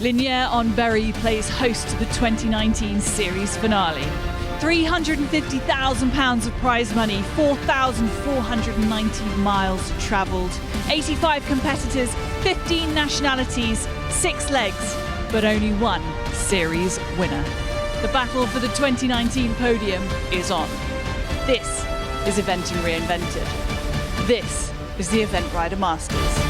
Lignières en Berry plays host to the 2019 series finale. £350,000 of prize money, 4,490 miles travelled, 85 competitors, 15 nationalities, 6 legs, but only one series winner. The battle for the 2019 podium is on. This is Eventing Reinvented. This is the Event Rider Masters.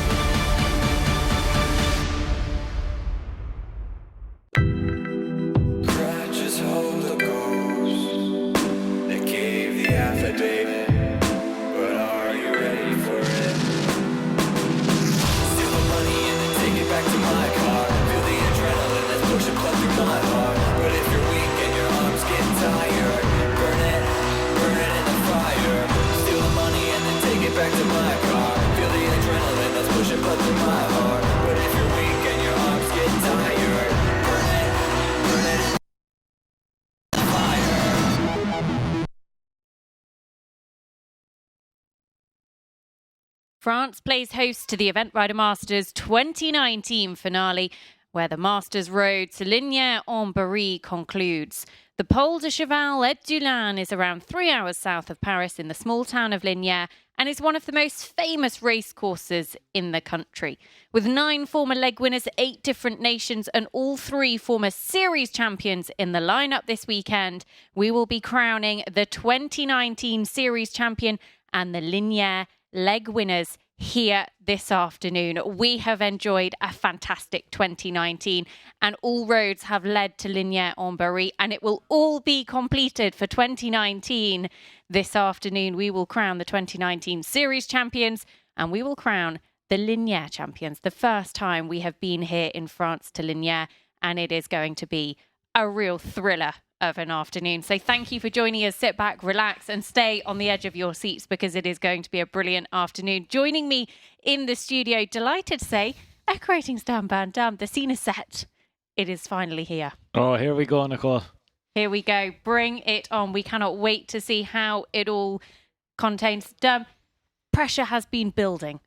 France plays host to the Event Rider Masters 2019 finale, where the Masters Road to Lignières en Berry concludes. The Pole de Cheval et du Lin is around 3 hours south of Paris in the small town of Lignières and is one of the most famous race courses in the country. With 9 former leg winners, 8 different nations and all 3 former series champions in the lineup this weekend, we will be crowning the 2019 series champion and the Lignières leg winners here this afternoon. We have enjoyed a fantastic 2019 and all roads have led to Lignières en Berry, and it will all be completed for 2019. This afternoon we will crown the 2019 series champions and we will crown the Lignières champions. The first time we have been here in France to Lignières, and it is going to be a real thriller of an afternoon. So thank you for joining us. Sit back, relax and stay on the edge of your seats because it is going to be a brilliant afternoon. Joining me in the studio, delighted to say, echoing Stan Van Dam, the scene is set. It is finally here. Oh, here we go, Nicole. Here we go. Bring it on. We cannot wait to see how it all contains. Pressure has been building.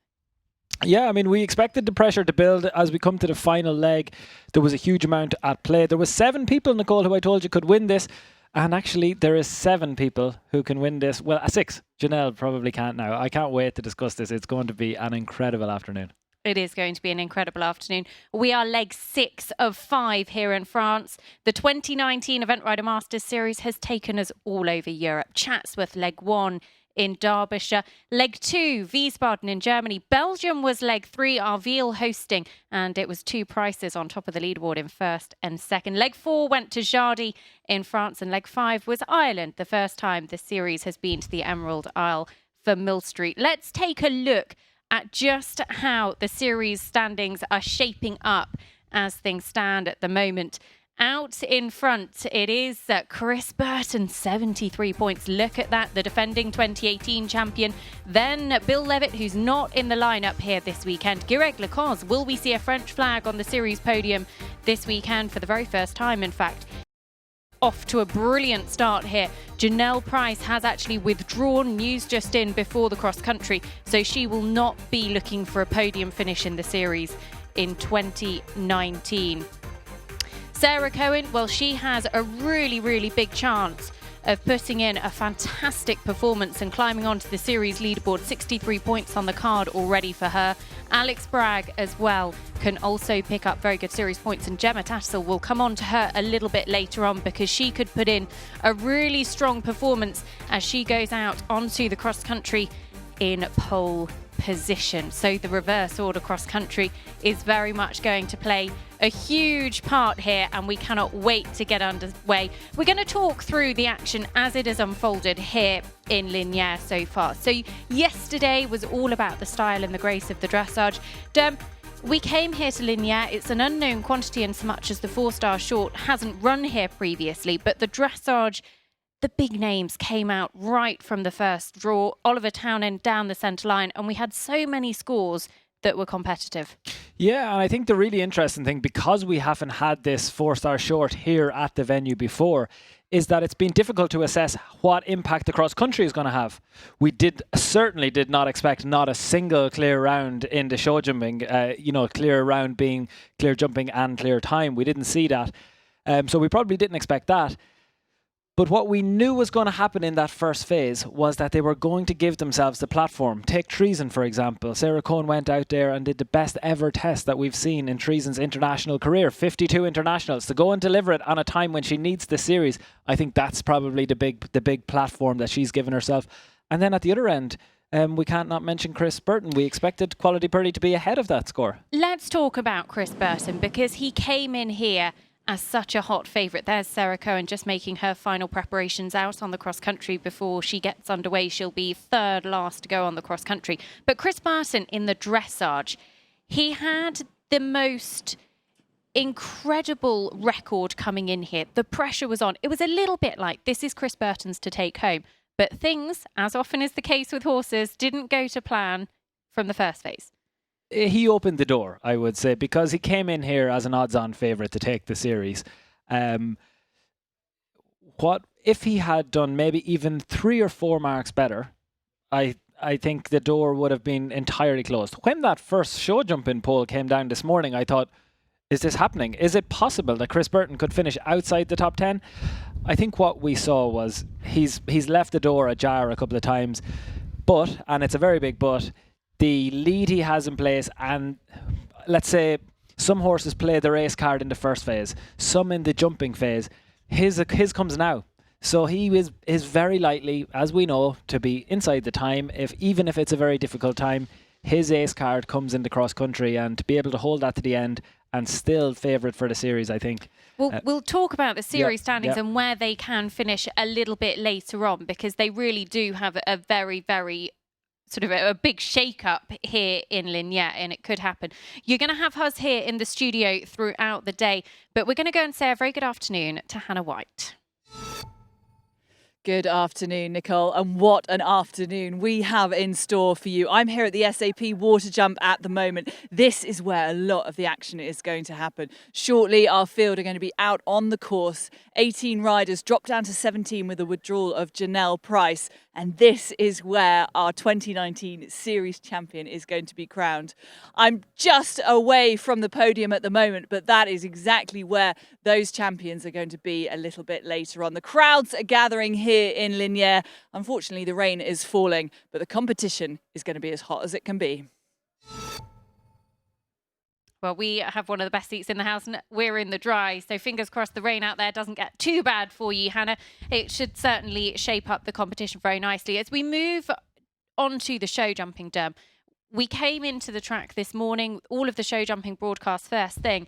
Yeah, I mean, we expected the pressure to build as we come to the final leg. There was a huge amount at play. There was 7 people, Nicole, who I told you could win this. And actually, there is 7 people who can win this. Well, 6. Janelle probably can't now. I can't wait to discuss this. It's going to be an incredible afternoon. It is going to be an incredible afternoon. We are leg 6 of 5 here in France. The 2019 Event Rider Masters Series has taken us all over Europe. Chatsworth, leg 1 in Derbyshire. Leg 2, Wiesbaden in Germany. Belgium was leg 3, Arville hosting, and it was 2 prices on top of the leaderboard in first and second. Leg 4 went to Jardy in France, and leg 5 was Ireland, the first time the series has been to the Emerald Isle for Mill Street. Let's take a look at just how the series standings are shaping up as things stand at the moment. Out in front, it is Chris Burton, 73 points. Look at that, the defending 2018 champion. Then Bill Levitt, who's not in the lineup here this weekend. Gireg Le Coz, will we see a French flag on the series podium this weekend for the very first time, in fact? Off to a brilliant start here. Janelle Price has actually withdrawn, news just in before the cross country, so she will not be looking for a podium finish in the series in 2019. Sarah Cohen, well, she has a really, really big chance of putting in a fantastic performance and climbing onto the series leaderboard. 63 points on the card already for her. Alex Bragg as well can also pick up very good series points, and Gemma Tattersall will come on to her a little bit later on because she could put in a really strong performance as she goes out onto the cross country in pole position. So the reverse order cross country is very much going to play a huge part here, and we cannot wait to get underway. We're going to talk through the action as it has unfolded here in Lignières so far. So yesterday was all about the style and the grace of the dressage. We came here to Lignières. It's an unknown quantity in so much as the 4-star short hasn't run here previously, but the dressage, the big names came out right from the first draw. Oliver Townend down the centre line, and we had so many scores that were competitive. Yeah, and I think the really interesting thing, because we haven't had this 4-star short here at the venue before, is that it's been difficult to assess what impact the cross country is going to have. We certainly did not expect not a single clear round in the show jumping, clear round being clear jumping and clear time. We didn't see that. So we probably didn't expect that. But what we knew was going to happen in that first phase was that they were going to give themselves the platform. Take Treason, for example. Sarah Cohen went out there and did the best ever test that we've seen in Treason's international career, 52 internationals. To go and deliver it on a time when she needs the series, I think that's probably the big platform that she's given herself. And then at the other end, we can't not mention Chris Burton. We expected Quality Birdie to be ahead of that score. Let's talk about Chris Burton, because he came in here as such a hot favourite. There's Sarah Cohen just making her final preparations out on the cross country before she gets underway. She'll be third last to go on the cross country. But Chris Burton in the dressage, he had the most incredible record coming in here. The pressure was on. It was a little bit like, this is Chris Burton's to take home. But things, as often is the case with horses, didn't go to plan from the first phase. He opened the door, I would say, because he came in here as an odds-on favourite to take the series. What if he had done maybe even 3 or 4 marks better? I think the door would have been entirely closed. When that first show jumping poll came down this morning, I thought, is this happening? Is it possible that Chris Burton could finish outside the top 10? I think what we saw was he's left the door ajar a couple of times, but, and it's a very big but, the lead he has in place, and let's say some horses play the race card in the first phase, some in the jumping phase. His comes now. So he is very likely, as we know, to be inside the time, even if it's a very difficult time. His ace card comes in the cross country, and to be able to hold that to the end and still favourite for the series, I think. We'll talk about the series standings and where they can finish a little bit later on, because they really do have a very, very sort of a big shake-up here in Lignières, and it could happen. You're going to have us here in the studio throughout the day, but we're going to go and say a very good afternoon to Hannah White. Good afternoon, Nicole, and what an afternoon we have in store for you. I'm here at the SAP Water Jump at the moment. This is where a lot of the action is going to happen. Shortly, our field are going to be out on the course. 18 riders drop down to 17 with the withdrawal of Janelle Price. And this is where our 2019 series champion is going to be crowned. I'm just away from the podium at the moment, but that is exactly where those champions are going to be a little bit later on. The crowds are gathering here in Lignières. Unfortunately, the rain is falling, but the competition is going to be as hot as it can be. Well, we have one of the best seats in the house and we're in the dry. So fingers crossed the rain out there doesn't get too bad for you, Hannah. It should certainly shape up the competition very nicely. As we move on to the show jumping, Derm, we came into the track this morning, all of the show jumping broadcasts first thing.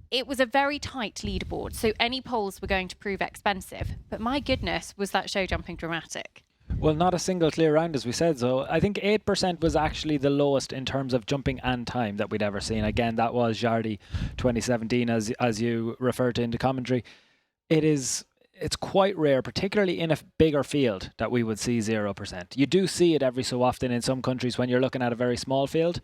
It was a very tight leaderboard, so any polls were going to prove expensive. But my goodness, was that show jumping dramatic. Well, not a single clear round, as we said. So I think 8% was actually the lowest in terms of jumping and time that we'd ever seen. Again, that was Jardy 2017, as you referred to in the commentary. It's quite rare, particularly in a bigger field, that we would see 0%. You do see it every so often in some countries when you're looking at a very small field.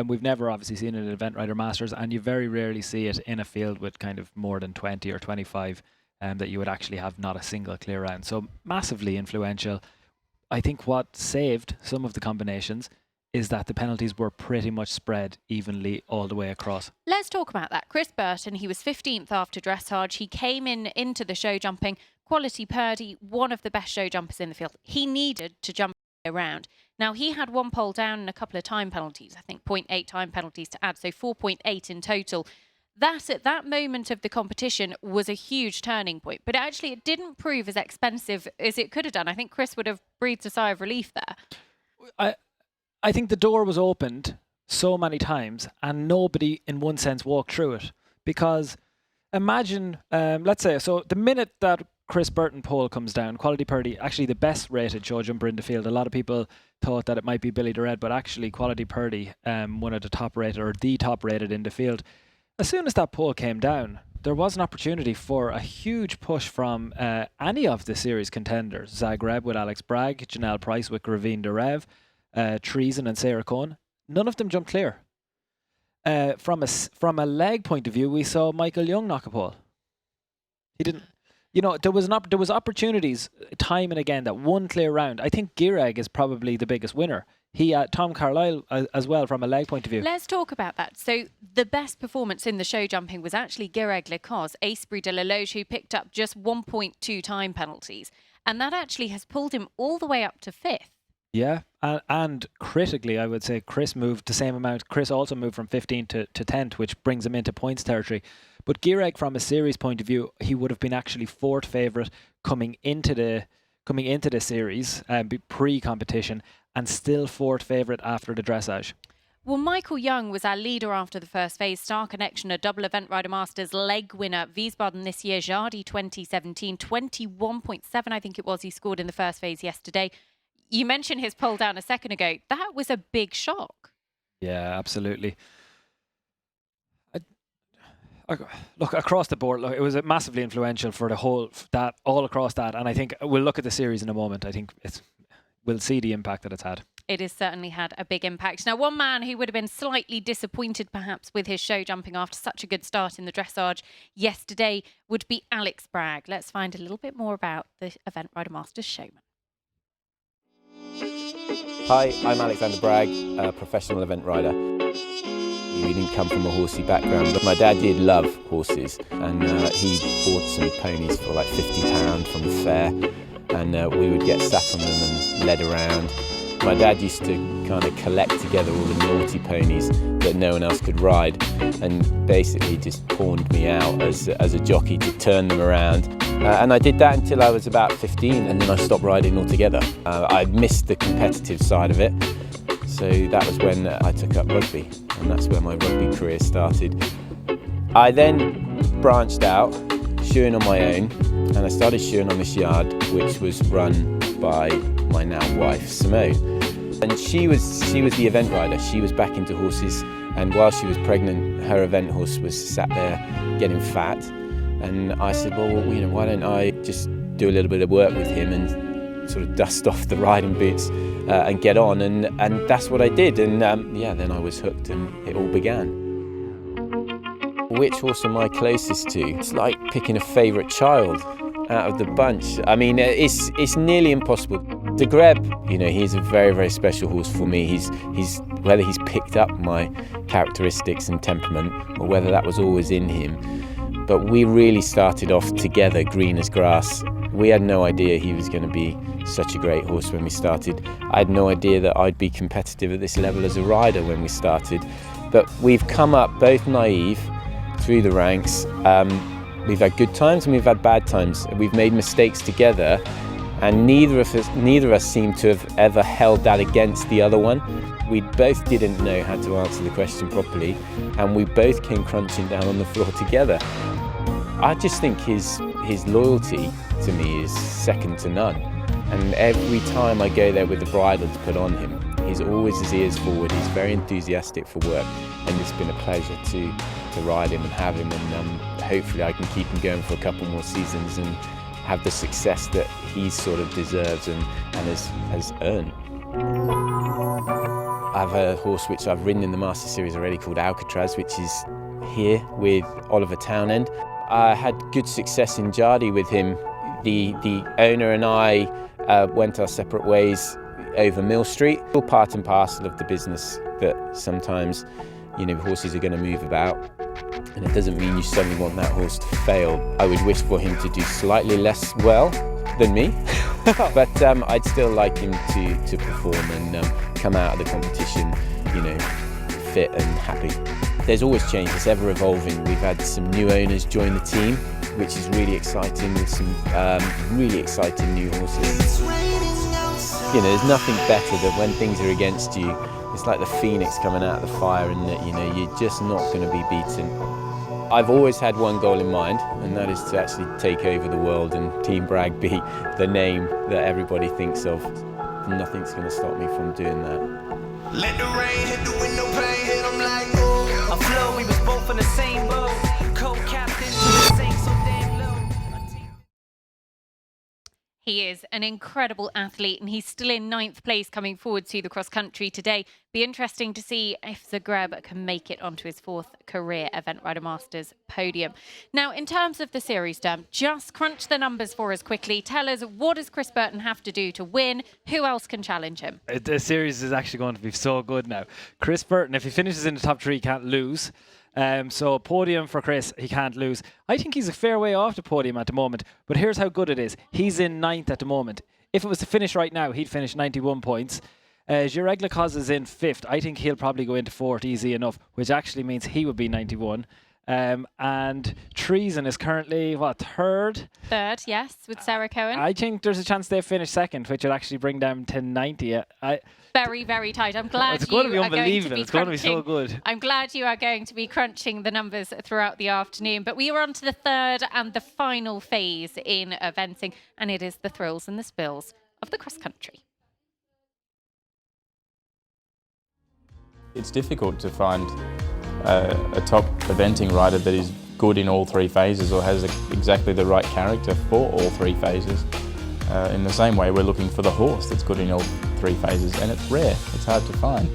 We've never obviously seen it at Event Rider Masters, and you very rarely see it in a field with kind of more than 20 or 25 that you would actually have not a single clear round. So massively influential. I think what saved some of the combinations is that the penalties were pretty much spread evenly all the way across. Let's talk about that. Chris Burton, he was 15th after dressage. He came into the show jumping. Quality Purdy, one of the best show jumpers in the field. He needed to jump around. Now, he had one pole down and a couple of time penalties, I think 0.8 time penalties to add, so 4.8 in total. That, at that moment of the competition, was a huge turning point. But actually, it didn't prove as expensive as it could have done. I think Chris would have breathed a sigh of relief there. I think the door was opened so many times and nobody, in one sense, walked through it. Because imagine, let's say, so the minute that Chris Burton pole comes down, Quality Purdy, actually the best rated show jumper in the field. A lot of people thought that it might be Billy the Red, but actually Quality Purdy, one of the top rated, or the top rated in the field. As soon as that pole came down, there was an opportunity for a huge push from any of the series contenders. Zagreb with Alex Bragg, Janelle Price with Gravine de Rev, Treason and Sarah Cohen. None of them jumped clear. From a leg point of view, we saw Michael Jung knock a pole. He didn't. You know, there was opportunities time and again that one clear round. I think Gireg is probably the biggest winner. He, Tom Carlisle as well from a leg point of view. Let's talk about that. So the best performance in the show jumping was actually Gireg Le Coz, Aspri de la Loge, who picked up just 1.2 time penalties. And that actually has pulled him all the way up to 5th. Yeah, and critically, I would say Chris moved the same amount. Chris also moved from 15th to 10th, which brings him into points territory. But Gireg, from a series point of view, he would have been actually 4th favourite coming into the series, pre-competition, and still 4th favourite after the dressage. Well, Michael Jung was our leader after the first phase. Star Connection, a double Event Rider Masters leg winner. Wiesbaden this year, Jardy 2017, 21.7 I think it was he scored in the first phase yesterday. You mentioned his pole down a second ago. That was a big shock. Yeah, absolutely. Look, across the board, look, it was massively influential for the whole, that all across that. And I think we'll look at the series in a moment. I think we'll see the impact that it's had. It has certainly had a big impact. Now, one man who would have been slightly disappointed perhaps with his show jumping after such a good start in the dressage yesterday would be Alex Bragg. Let's find a little bit more about the Event Rider Masters showman. Hi, I'm Alexander Bragg, a professional event rider. We didn't come from a horsey background, but my dad did love horses, and he bought some ponies for like £50 from the fair, and we would get sat on them and led around. My dad used to kind of collect together all the naughty ponies that no one else could ride, and basically just pawned me out as a jockey to turn them around. And I did that until I was about 15, and then I stopped riding altogether. I missed the competitive side of it, so that was when I took up rugby, and that's where my rugby career started. I then branched out, shoeing on my own, and I started shoeing on this yard, which was run by my now wife, Simone. And she was the event rider. She was back into horses, and while she was pregnant, her event horse was sat there getting fat. And I said, well, you know, why don't I just do a little bit of work with him and sort of dust off the riding boots and get on, and that's what I did. And yeah, then I was hooked, and it all began. Which horse am I closest to? It's like picking a favourite child out of the bunch. I mean, it's nearly impossible. De Greb, you know, he's a very, very special horse for me. He's whether he's picked up my characteristics and temperament, or whether that was always in him. But we really started off together, green as grass. We had no idea he was going to be such a great horse when we started. I had no idea that I'd be competitive at this level as a rider when we started. But we've come up both naive through the ranks. We've had good times and we've had bad times. We've made mistakes together, and neither of us seem to have ever held that against the other one. We both didn't know how to answer the question properly, and we both came crunching down on the floor together. I just think his loyalty to me is second to none. And every time I go there with the bridle to put on him, he's always his ears forward. He's very enthusiastic for work, and it's been a pleasure to ride him and have him. And hopefully I can keep him going for a couple more seasons and have the success that he sort of deserves and has earned. I have a horse which I've ridden in the Master Series already called Alcatraz, which is here with Oliver Townend. I had good success in Jardy with him. The owner and I went our separate ways over Mill Street. All part and parcel of the business that sometimes, you know, horses are going to move about, and it doesn't mean you suddenly want that horse to fail. I would wish for him to do slightly less well than me, but I'd still like him to perform and come out of the competition, you know, fit and happy. There's always change, it's ever evolving. We've had some new owners join the team, which is really exciting, with some really exciting new horses. You know, there's nothing better than when things are against you. It's like the phoenix coming out of the fire, and that, you know, you're just not going to be beaten. I've always had one goal in mind, and that is to actually take over the world and Team Bragg be the name that everybody thinks of. Nothing's going to stop me from doing that. Let the rain hit the window pane, hit them like, oh. A flow, we was both in the same boat. Co-captain, sing so damn low. He is an incredible athlete, and he's still in 9th place coming forward to the cross country today. Be interesting to see if Gireg can make it onto his 4th career Event Rider Masters podium. Now, in terms of the series, Dom, just crunch the numbers for us quickly. Tell us, what does Chris Burton have to do to win? Who else can challenge him? The series is actually going to be so good now. Chris Burton, if he finishes in the top 3, can't lose. So podium for Chris, he can't lose. I think he's a fair way off the podium at the moment, but here's how good it is. He's in 9th at the moment. If it was to finish right now, he'd finish 91 points. Gireg Le Coz is in 5th. I think he'll probably go into 4th easy enough, which actually means he would be 91. And Treason is currently, 3rd? 3rd, yes, with Sarah Cohen. I think there's a chance they finish 2nd, which would actually bring them to 90. Very, very tight. I'm glad it's going to be you unbelievable. Are going to be it's going to be so good. I'm glad you are going to be crunching the numbers throughout the afternoon. But we are on to the 3rd and the final phase in eventing, and it is the thrills and the spills of the cross country. It's difficult to find a top eventing rider that is good in all 3 phases or has exactly the right character for all 3 phases. In the same way, we're looking for the horse that's good in all 3 phases, and it's rare. It's hard to find.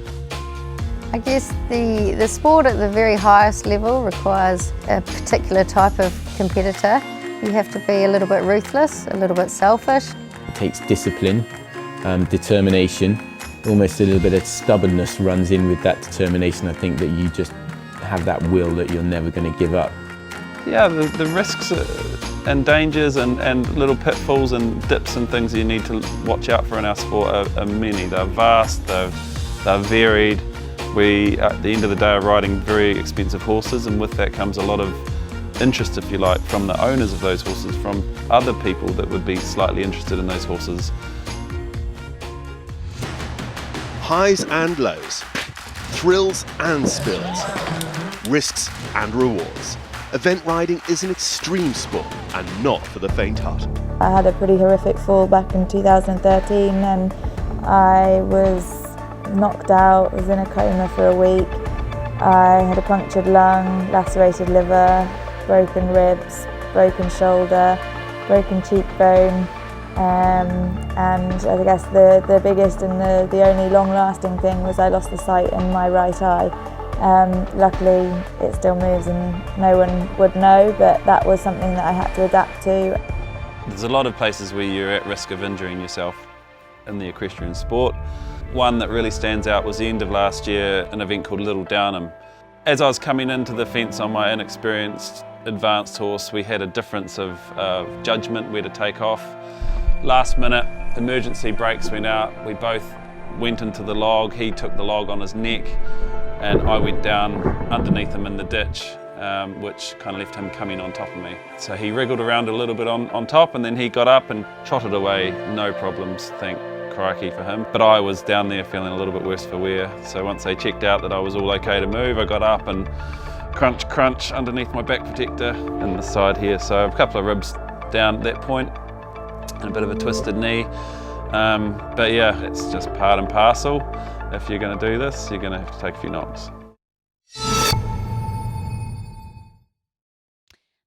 I guess the sport at the very highest level requires a particular type of competitor. You have to be a little bit ruthless, a little bit selfish. It takes discipline, determination, almost a little bit of stubbornness runs in with that determination. I think that you just have that will that you're never going to give up. Yeah, the risks and dangers and little pitfalls and dips and things that you need to watch out for in our sport are many. They're vast, they're varied. We, at the end of the day, are riding very expensive horses, and with that comes a lot of interest, if you like, from the owners of those horses, from other people that would be slightly interested in those horses. Highs and lows, thrills and spills, risks and rewards. Event riding is an extreme sport and not for the faint-hearted. I had a pretty horrific fall back in 2013 and I was knocked out, was in a coma for a week. I had a punctured lung, lacerated liver, broken ribs, broken shoulder, broken cheekbone, and I guess the biggest and the only long-lasting thing was I lost the sight in my right eye. Luckily it still moves and no one would know, but that was something that I had to adapt to. There's a lot of places where you're at risk of injuring yourself in the equestrian sport. One that really stands out was the end of last year, an event called Little Downham. As I was coming into the fence on my inexperienced advanced horse, we had a difference of judgment where to take off. Last minute, emergency brakes went out. We both went into the log. He took the log on his neck and I went down underneath him in the ditch, which kind of left him coming on top of me. So he wriggled around a little bit on top, and then he got up and trotted away, no problems, thank crikey for him. But I was down there feeling a little bit worse for wear. So once they checked out that I was all okay to move, I got up and crunch, crunch underneath my back protector in the side here. So a couple of ribs down at that point and a bit of a twisted knee. But yeah, it's just part and parcel. If you're going to do this, you're going to have to take a few knocks.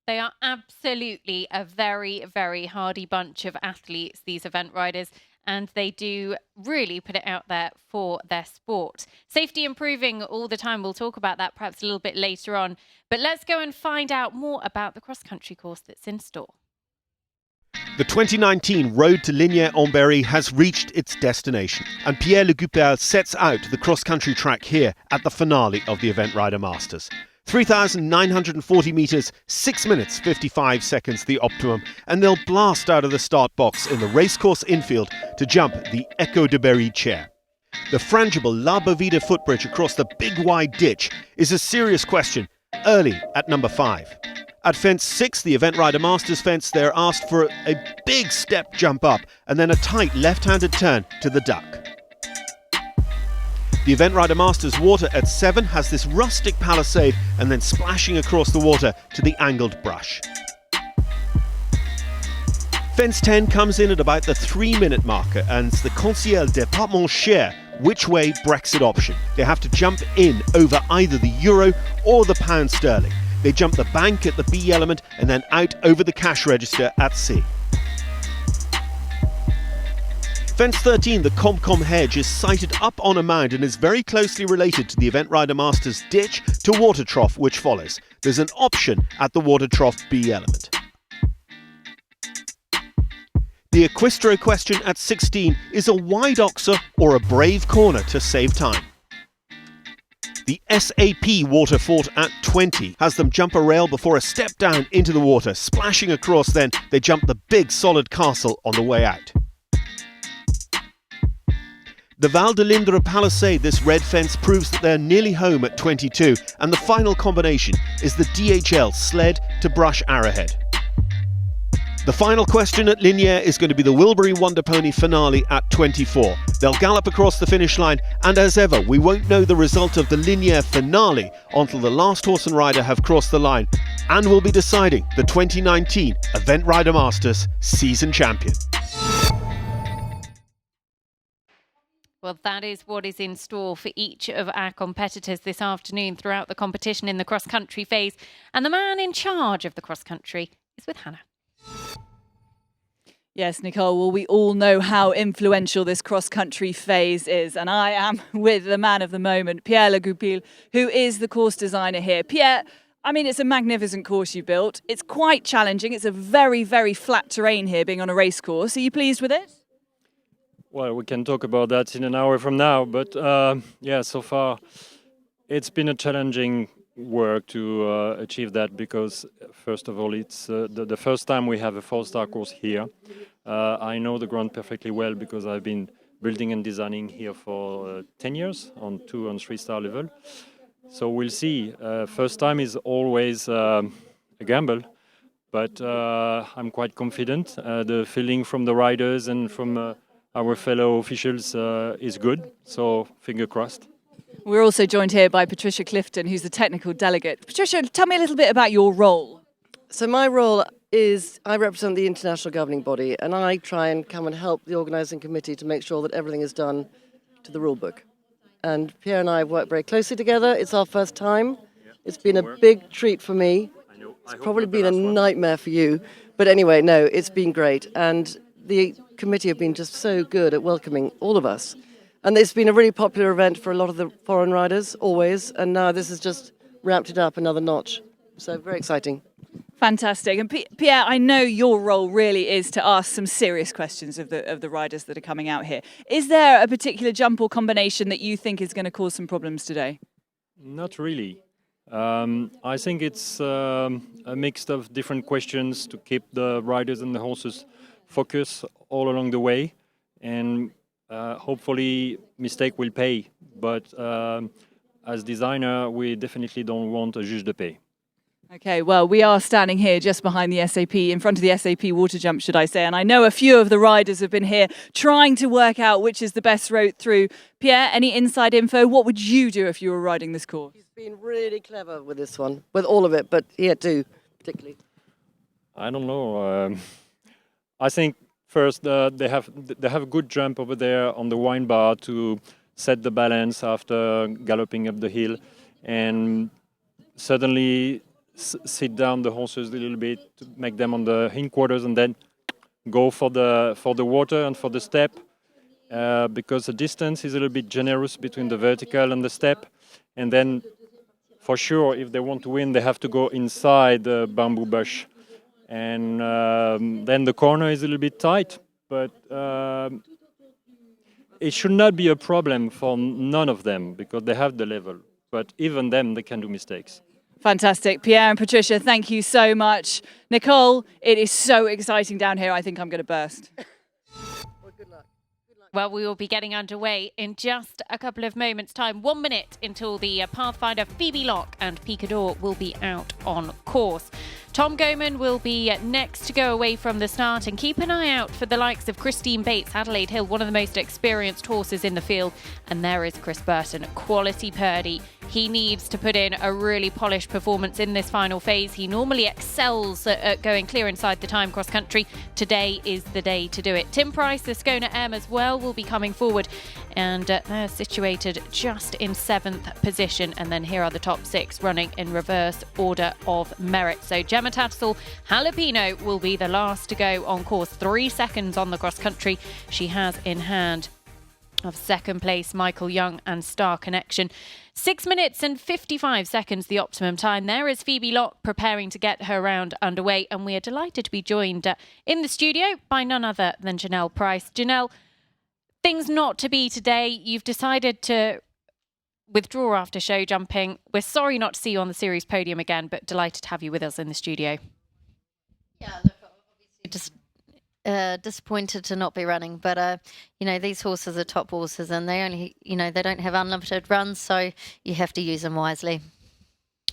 They are absolutely a very, very hardy bunch of athletes, these event riders, and they do really put it out there for their sport. Safety improving all the time. We'll talk about that perhaps a little bit later on. But let's go and find out more about the cross-country course that's in store. The 2019 Road to Lignières has reached its destination, and Pierre Le Coupel sets out the cross-country track here at the finale of the Event Rider Masters. 3,940 metres, 6 minutes 55 seconds the optimum, and they'll blast out of the start box in the racecourse infield to jump the Echo de Berry chair. The frangible La Bovida footbridge across the big wide ditch is a serious question early at number 5. At fence 6, the Event Rider Masters fence, they're asked for a big step jump up and then a tight left-handed turn to the duck. The Event Rider Masters water at 7 has this rustic palisade and then splashing across the water to the angled brush. Fence 10 comes in at about the 3-minute marker and it's the Conseil Département Cher which way Brexit option. They have to jump in over either the euro or the pound sterling. They jump the bank at the B element and then out over the cash register at C. Fence 13, the ComCom hedge, is sited up on a mound and is very closely related to the Event Rider Masters ditch to water trough, which follows. There's an option at the water trough B element. The Equistro question at 16 is a wide oxer or a brave corner to save time. The SAP water fort at 20 has them jump a rail before a step down into the water. Splashing across, then they jump the big solid castle on the way out. The Val de Lindre Palisade, this red fence, proves that they're nearly home at 22, and the final combination is the DHL sled to brush Arrowhead. The final question at Lignières is going to be the Wilbury Wonder Pony finale at 24. They'll gallop across the finish line, and as ever, we won't know the result of the Lignières finale until the last horse and rider have crossed the line, and we'll be deciding the 2019 Event Rider Masters season champion. Well, that is what is in store for each of our competitors this afternoon throughout the competition in the cross-country phase. And the man in charge of the cross-country is with Hannah. Yes, Nicole, well, we all know how influential this cross-country phase is. And I am with the man of the moment, Pierre Le Coz, who is the course designer here. Pierre, I mean, it's a magnificent course you built. It's quite challenging. It's a very, very flat terrain here, being on a race course. Are you pleased with it? Well, we can talk about that in an hour from now, but yeah, so far it's been a challenging work to achieve that because, first of all, it's the first time we have a 4-star course here. I know the ground perfectly well because I've been building and designing here for 10 years on 2- and 3-star level. So we'll see. First time is always a gamble, but I'm quite confident. The feeling from the riders and from our fellow officials is good, so finger crossed. We're also joined here by Patricia Clifton, who's the technical delegate. Patricia, tell me a little bit about your role. So my role is I represent the international governing body, and I try and come and help the organising committee to make sure that everything is done to the rule book. And Pierre and I have worked very closely together. It's our first time. It's been a big treat for me. It's probably been a nightmare for you. But anyway, no, it's been great. And the committee have been just so good at welcoming all of us. And it's been a really popular event for a lot of the foreign riders, always. And now this has just ramped it up another notch. So very exciting. Fantastic. And Pierre, I know your role really is to ask some serious questions of the riders that are coming out here. Is there a particular jump or combination that you think is going to cause some problems today? Not really. I think it's a mix of different questions to keep the riders and the horses focused all along the way. And hopefully mistake will pay. But as designer, we definitely don't want a juge de paix. Okay, well, we are standing here just behind the SAP, in front of the SAP water jump, should I say. And I know a few of the riders have been here trying to work out which is the best route through. Pierre, any inside info? What would you do if you were riding this course? He's been really clever with this one, with all of it, but here too, particularly. I don't know. I think first they have a good jump over there on the wine bar to set the balance after galloping up the hill, and suddenly sit down the horses a little bit to make them on the hindquarters, and then go for the water and for the step, because the distance is a little bit generous between the vertical and the step, and then for sure if they want to win they have to go inside the bamboo bush, and then the corner is a little bit tight, but it should not be a problem for none of them because they have the level, but even them they can do mistakes. Fantastic. Pierre and Patricia, thank you so much. Nicole, it is so exciting down here. I think I'm going to burst. Well, good luck. Well, we will be getting underway in just a couple of moments' time. 1 minute until the Pathfinder Phoebe Locke and Picador will be out on course. Tom Goman will be next to go away from the start, and keep an eye out for the likes of Christine Bates, Adelaide Hill, one of the most experienced horses in the field. And there is Chris Burton, quality Purdy he needs to put in a really polished performance in this final phase. He normally excels at going clear inside the time cross country. Today is the day to do it. Tim Price, the Skåne M as well, will be coming forward, and they're situated just in 7th position. And then here are the top 6 running in reverse order of merit. So Gemma Tattersall Jalapeno will be the last to go on course. 3 seconds on the cross country she has in hand of second place Michael Jung and Star Connection. 6 minutes and 55 seconds, the optimum time. There is Phoebe Locke preparing to get her round underway, and we are delighted to be joined in the studio by none other than Janelle Price. Janelle, things not to be today. You've decided to withdraw after show jumping. We're sorry not to see you on the series podium again, but delighted to have you with us in the studio. Yeah, look, obviously just disappointed to not be running, but these horses are top horses, and they only, they don't have unlimited runs, so you have to use them wisely.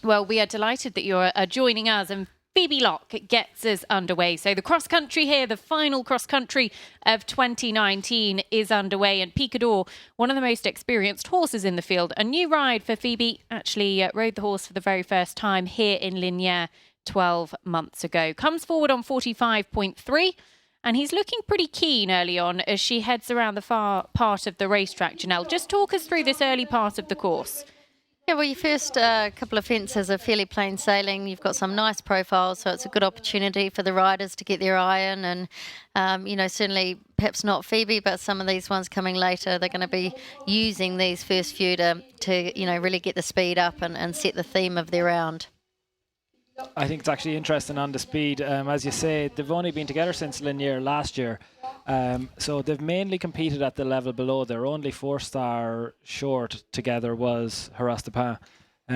Well, we are delighted that you're joining us, and Phoebe Locke gets us underway. So the cross country here, the final cross country of 2019 is underway, and Picador, one of the most experienced horses in the field, a new ride for Phoebe, actually rode the horse for the very first time here in Lignières 12 months ago. Comes forward on 45.3. And he's looking pretty keen early on as she heads around the far part of the racetrack. Janelle, just talk us through this early part of the course. Yeah, well, your first couple of fences are fairly plain sailing. You've got some nice profiles, so it's a good opportunity for the riders to get their eye in. And, certainly perhaps not Phoebe, but some of these ones coming later, they're going to be using these first few to really get the speed up and set the theme of their round. I think it's actually interesting on the speed. As you say, they've only been together since Lignières last year. So they've mainly competed at the level below. Their only 4-star short together was Haras de Pin,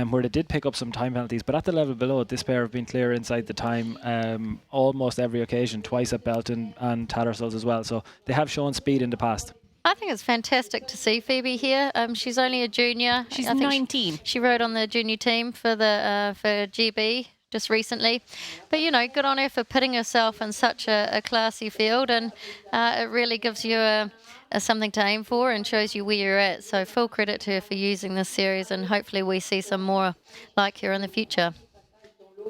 where they did pick up some time penalties. But at the level below, this pair have been clear inside the time almost every occasion, twice at Burton and Tattersall as well. So they have shown speed in the past. I think it's fantastic to see Phoebe here. She's only a junior. She's 19. She rode on the junior team for GB just recently. But, good on her for putting herself in such a classy field, and it really gives you something to aim for and shows you where you're at. So full credit to her for using this series, and hopefully we see some more like her in the future.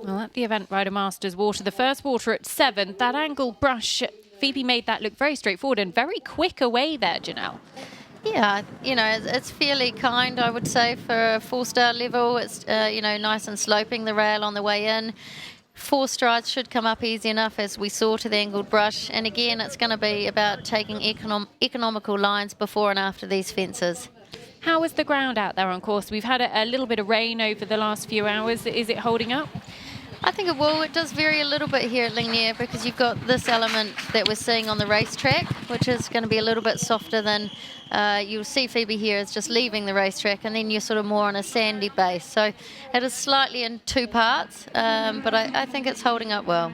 Well, at the Event Rider Masters water, the first water at 7, that angle brush, Phoebe made that look very straightforward and very quick away there, Janelle. Yeah, it's fairly kind, I would say, for a 4-star level. It's, nice and sloping, the rail on the way in. 4 strides should come up easy enough, as we saw, to the angled brush. And again, it's going to be about taking economical lines before and after these fences. How is the ground out there on course? We've had a little bit of rain over the last few hours. Is it holding up? I think it will. It does vary a little bit here at Lignières, because you've got this element that we're seeing on the racetrack, which is going to be a little bit softer than you'll see Phoebe here is just leaving the racetrack, and then you're sort of more on a sandy base. So it is slightly in 2 parts, but I think it's holding up well.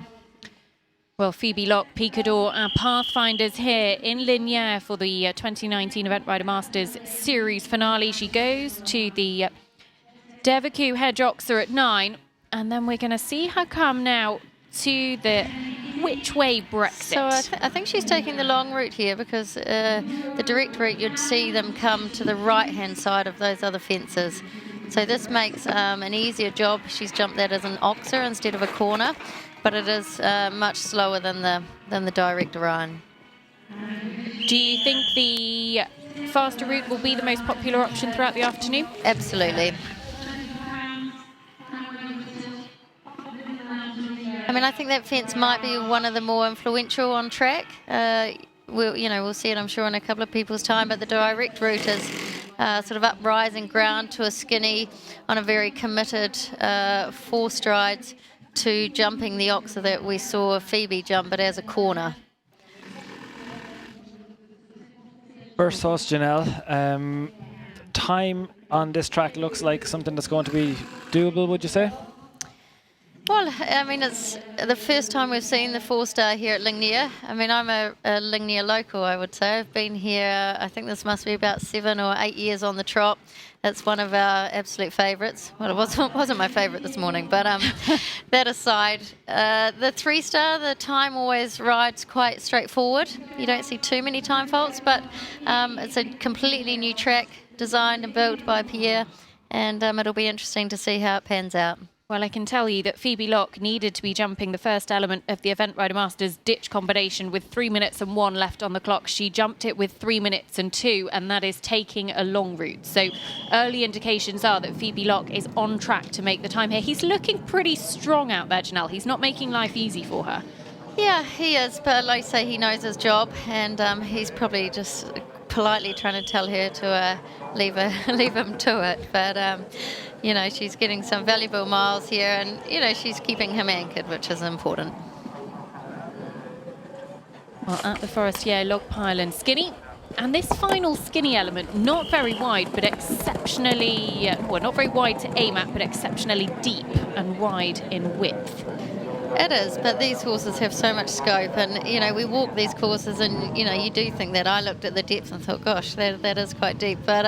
Well, Phoebe Locke, Picador, our Pathfinders here in Lignières for the 2019 Event Rider Masters Series finale. She goes to the Devaku Hedge Oxer at 9. And then we're going to see her come now to the which way Brexit. So I think she's taking the long route here, because the direct route, you'd see them come to the right-hand side of those other fences. So this makes an easier job. She's jumped that as an oxer instead of a corner, but it is much slower than the direct run. Do you think the faster route will be the most popular option throughout the afternoon? Absolutely. I think that fence might be one of the more influential on track. We'll see it, I'm sure, in a couple of people's time. But the direct route is sort of uprising ground to a skinny on a very committed 4 strides to jumping the oxer that we saw Phoebe jump, but as a corner. First horse, Janelle. Time on this track looks like something that's going to be doable, would you say? Well, it's the first time we've seen the 4-star here at Lignières. I'm a Lignières local, I would say. I've been here, I think this must be about 7 or 8 years on the trot. It's one of our absolute favourites. Well, it wasn't my favourite this morning, but that aside, the 3-star, the time always rides quite straightforward. You don't see too many time faults, but it's a completely new track, designed and built by Pierre. and it'll be interesting to see how it pans out. Well, I can tell you that Phoebe Locke needed to be jumping the first element of the Event Rider Masters ditch combination with 3 minutes and 1 left on the clock. She jumped it with 3 minutes and 2, and that is taking a long route. So early indications are that Phoebe Locke is on track to make the time here. He's looking pretty strong out there, Janelle. He's not making life easy for her. Yeah, he is, but like I say, he knows his job, and he's probably just politely trying to tell her to leave him to it. But you know, she's getting some valuable miles here, and you know, she's keeping him anchored, which is important. Well, at the Forestier log pile and skinny. And this final skinny element, not very wide, but exceptionally, well, not very wide to aim at, but exceptionally deep and wide in width. It is, but these horses have so much scope, and you know, we walk these courses, and you know, you do think that. I looked at the depth and thought, gosh, that is quite deep, but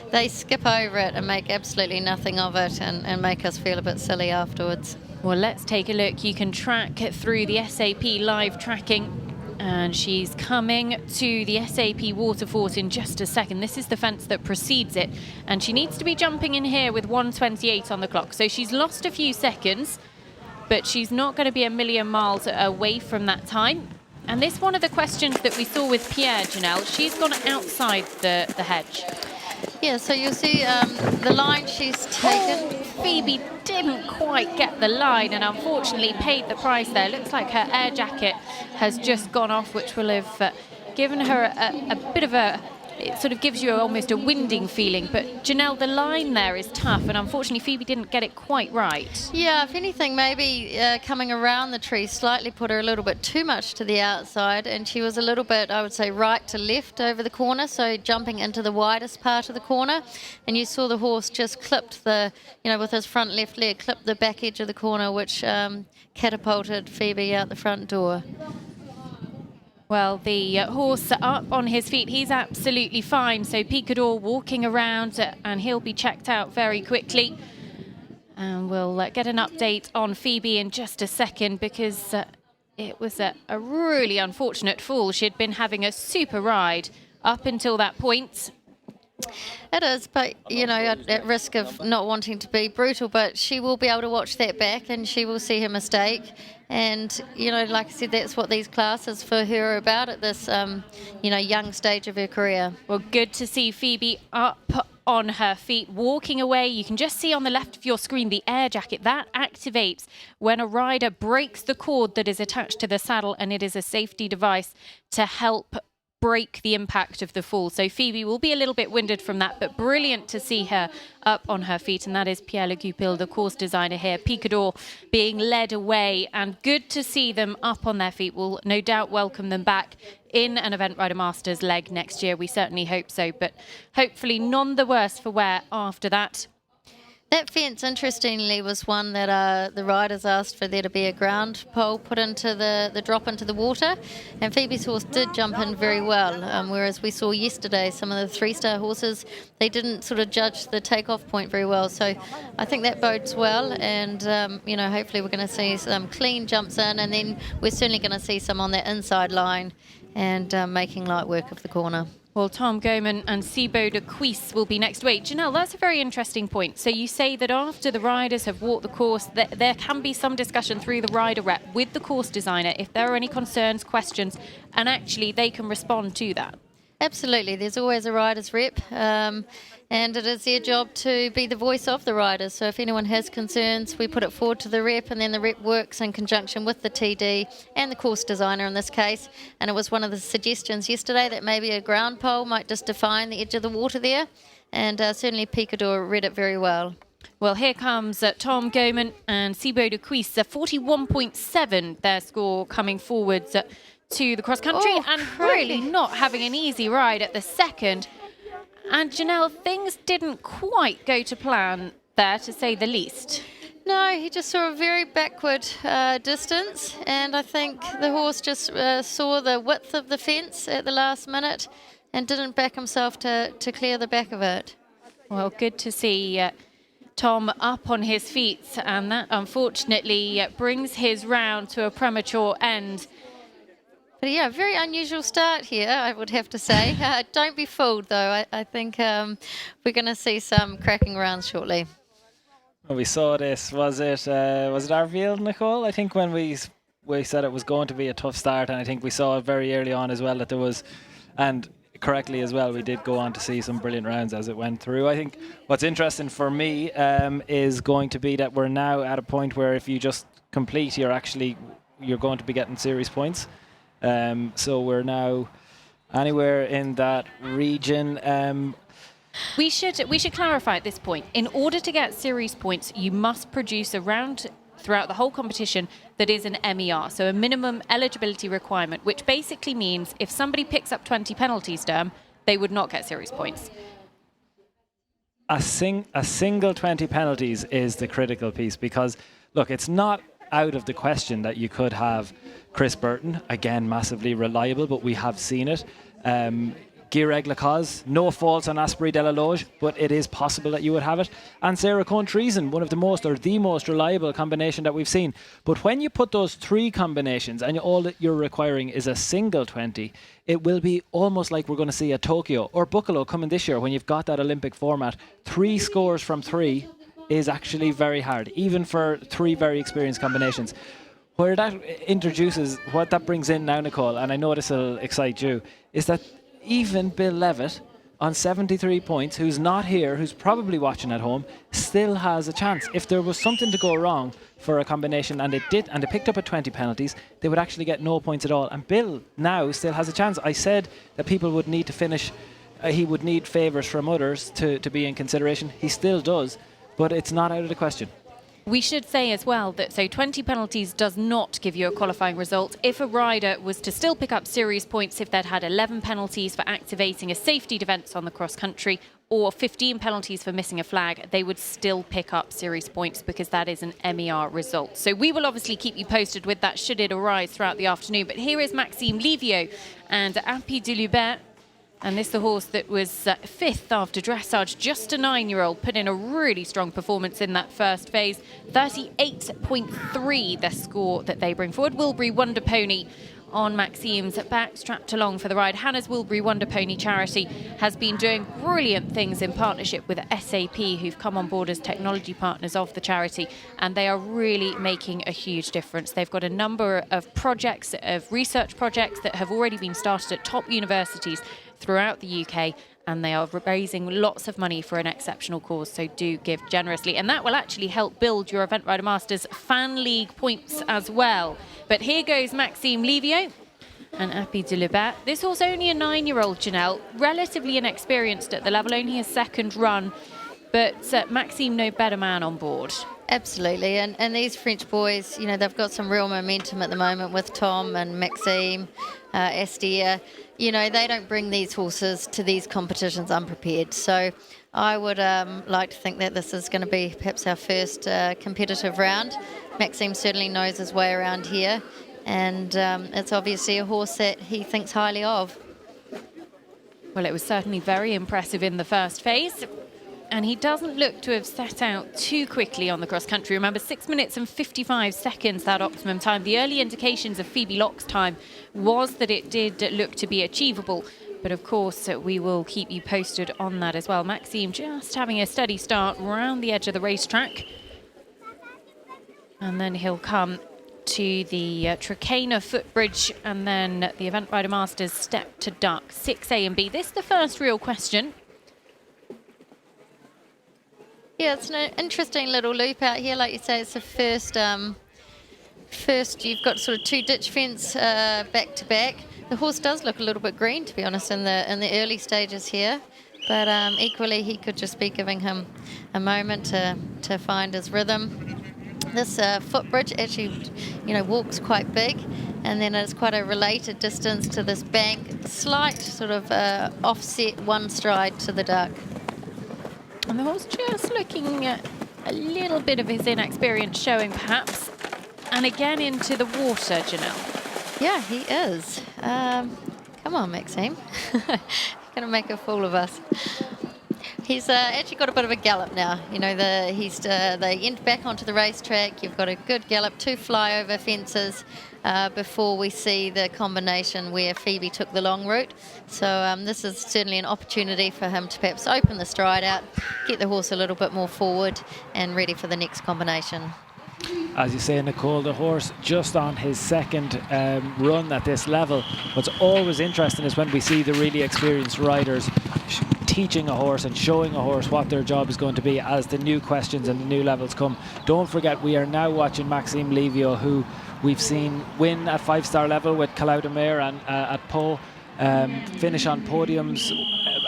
they skip over it and make absolutely nothing of it, and make us feel a bit silly afterwards. Well, let's take a look. You can track through the SAP live tracking, and she's coming to the SAP Waterfort in just a second. This is the fence that precedes it, and she needs to be jumping in here with 1:28 on the clock, so she's lost a few seconds, but she's not going to be a million miles away from that time. And this one of the questions that we saw with Pierre, Janelle, she's gone outside the hedge. Yeah, so you'll see the line she's taken. Phoebe didn't quite get the line and unfortunately paid the price there. Looks like her air jacket has just gone off, which will have given her a bit of a... It sort of gives you almost a winding feeling. But Janelle, the line there is tough, and unfortunately Phoebe didn't get it quite right. Yeah, if anything, maybe coming around the tree slightly put her a little bit too much to the outside, and she was a little bit, I would say, right to left over the corner, so jumping into the widest part of the corner. And you saw the horse just clipped with his front left leg, clipped the back edge of the corner, which catapulted Phoebe out the front door. Well, the horse up on his feet, he's absolutely fine. So Picador walking around and he'll be checked out very quickly. And we'll get an update on Phoebe in just a second, because it was a really unfortunate fall. She'd been having a super ride up until that point. It is, but, you know, at risk of not wanting to be brutal, but she will be able to watch that back and she will see her mistake. And, you know, like I said, that's what these classes for her are about at this, young stage of her career. Well, good to see Phoebe up on her feet, walking away. You can just see on the left of your screen the air jacket. That activates when a rider breaks the cord that is attached to the saddle, and it is a safety device to help break the impact of the fall. So Phoebe will be a little bit winded from that, but brilliant to see her up on her feet. And that is Pierre Le Goupil, the course designer here. Picador being led away, and good to see them up on their feet. We'll no doubt welcome them back in an Event Rider Masters leg next year. We certainly hope so, but hopefully none the worse for wear after that. That fence, interestingly, was one that the riders asked for there to be a ground pole put into the drop into the water, and Phoebe's horse did jump in very well, whereas we saw yesterday some of the 3-star horses, they didn't sort of judge the takeoff point very well. So I think that bodes well, and hopefully we're going to see some clean jumps in, and then we're certainly going to see some on that inside line and making light work of the corner. Well, Tom Goman and Thibaut de Cuisse will be next week. Janelle, that's a very interesting point. So you say that after the riders have walked the course, there can be some discussion through the rider rep with the course designer if there are any concerns, questions, and actually they can respond to that. Absolutely. There's always a rider's rep, and it is their job to be the voice of the riders. So if anyone has concerns, we put it forward to the rep, and then the rep works in conjunction with the TD and the course designer in this case. And it was one of the suggestions yesterday that maybe a ground pole might just define the edge of the water there, and certainly Picador read it very well. Well, here comes Tom Goman and Thibaut de Cuisse, 41.7 their score coming forwards to the cross country, and really not having an easy ride at the second. And Janelle, things didn't quite go to plan there, to say the least. No, he just saw a very backward distance, and I think the horse just saw the width of the fence at the last minute and didn't back himself to clear the back of it. Well, good to see Tom up on his feet, and that unfortunately brings his round to a premature end. But yeah, very unusual start here, I would have to say. Don't be fooled, though. I think we're going to see some cracking rounds shortly. Well, we saw this. Was it our field, Nicole? I think when we said it was going to be a tough start, and I think we saw very early on as well that there was, and correctly as well, we did go on to see some brilliant rounds as it went through. I think what's interesting for me is going to be that we're now at a point where if you just complete, you're going to be getting series points. So we're now anywhere in that region. We should clarify at this point. In order to get series points, you must produce a round throughout the whole competition that is an MER, so a minimum eligibility requirement, which basically means if somebody picks up 20 penalties, Derm, they would not get series points. A single 20 penalties is the critical piece, because, look, it's not out of the question that you could have Chris Burton, again, massively reliable, but we have seen it. Gireg Le Coz, no faults on Asprey de la Loge, but it is possible that you would have it. And Sarah Cohen-Treason, one of the most reliable combination that we've seen. But when you put those three combinations and all that you're requiring is a single 20, it will be almost like we're going to see a Tokyo or Buccalo coming this year when you've got that Olympic format. 3 scores from 3 is actually very hard, even for 3 very experienced combinations. Where that introduces, what that brings in now, Nicole, and I know this will excite you, is that even Bill Levitt on 73 points, who's not here, who's probably watching at home, still has a chance. If there was something to go wrong for a combination and it did, and they picked up at 20 penalties, they would actually get no points at all. And Bill now still has a chance. I said that people would need to finish, he would need favours from others to be in consideration. He still does, but it's not out of the question. We should say as well that 20 penalties does not give you a qualifying result. If a rider was to still pick up series points if they'd had 11 penalties for activating a safety defence on the cross country or 15 penalties for missing a flag, they would still pick up series points because that is an MER result. So we will obviously keep you posted with that should it arise throughout the afternoon. But here is Maxime Livio and Appy de Lubert. And this the horse that was 5th after dressage, just a 9-year-old, put in a really strong performance in that first phase. 38.3 the score that they bring forward. Wilbury Wonder Pony on Maxime's back, strapped along for the ride. Hannah's Wilbury Wonder Pony charity has been doing brilliant things in partnership with SAP, who've come on board as technology partners of the charity, and they are really making a huge difference. They've got a number of projects, of research projects that have already been started at top universities throughout the UK, and they are raising lots of money for an exceptional cause, so do give generously. And that will actually help build your Event Rider Masters Fan League points as well. But here goes Maxime Livio and Appy de Lubert. This horse only a 9-year-old, Janelle, relatively inexperienced at the level, only a second run, but Maxime no better man on board. Absolutely, and these French boys, you know, they've got some real momentum at the moment with Tom and Maxime, Estia. You know, they don't bring these horses to these competitions unprepared. So I would like to think that this is going to be perhaps our first competitive round. Maxime certainly knows his way around here, and it's obviously a horse that he thinks highly of. Well, it was certainly very impressive in the first phase. And he doesn't look to have set out too quickly on the cross country. Remember, 6 minutes and 55 seconds, that optimum time. The early indications of Phoebe Locke's time was that it did look to be achievable. But of course, we will keep you posted on that as well. Maxime just having a steady start around the edge of the racetrack. And then he'll come to the Trakehner footbridge, and then the Event Rider Masters step to duck. 6A and B. This is the first real question. Yeah, it's an interesting little loop out here. Like you say, it's the first you've got sort of 2 ditch fence back to back. The horse does look a little bit green, to be honest, in the early stages here. But equally, he could just be giving him a moment to find his rhythm. This footbridge actually, you know, walks quite big, and then it's quite a related distance to this bank. Slight sort of offset one stride to the duck. And the horse just looking at a little bit of his inexperience showing, perhaps. And again into the water, Janelle. Yeah, he is. Come on, Maxime. You're going to make a fool of us. He's actually got a bit of a gallop now. You know, they enter back onto the racetrack. You've got a good gallop, 2 flyover fences before we see the combination where Phoebe took the long route. So this is certainly an opportunity for him to perhaps open the stride out, get the horse a little bit more forward and ready for the next combination. As you say, Nicole, the horse just on his second run at this level. What's always interesting is when we see the really experienced riders teaching a horse and showing a horse what their job is going to be as the new questions and the new levels come. Don't forget, we are now watching Maxime Livio, who we've seen win at 5-star level with Cloudamere and at Pau, finish on podiums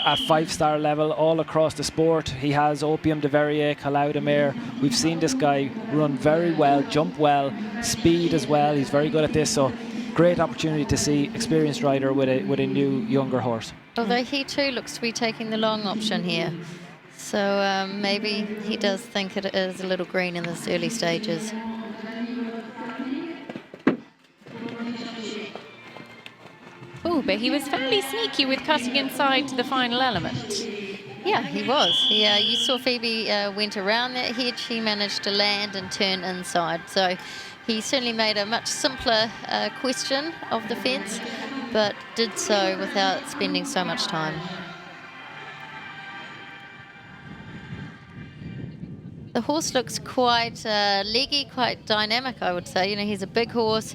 at 5-star level all across the sport. He has Opium de Verrier, Cloudamere. We've seen this guy run very well, jump well, speed as well. He's very good at this, so great opportunity to see experienced rider with a new younger horse. Although he too looks to be taking the long option here. So maybe he does think it is a little green in this early stages. Oh, but he was fairly sneaky with cutting inside to the final element. Yeah, he was. Yeah, you saw Phoebe went around that hedge. He managed to land and turn inside. So he certainly made a much simpler question of the fence, but did so without spending so much time. The horse looks quite leggy, quite dynamic, I would say. You know, he's a big horse.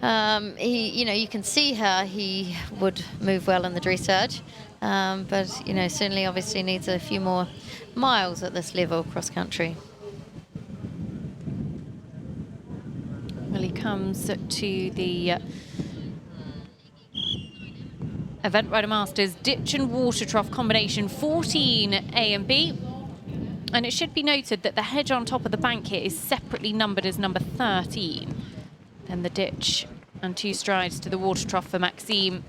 You can see how he would move well in the dressage, but you know, certainly obviously needs a few more miles at this level cross country. Well, he comes to the Event Rider Masters Ditch and Water Trough combination 14 A and B. And it should be noted that the hedge on top of the bank here is separately numbered as number 13. Then the ditch and 2 strides to the water trough for Maxime.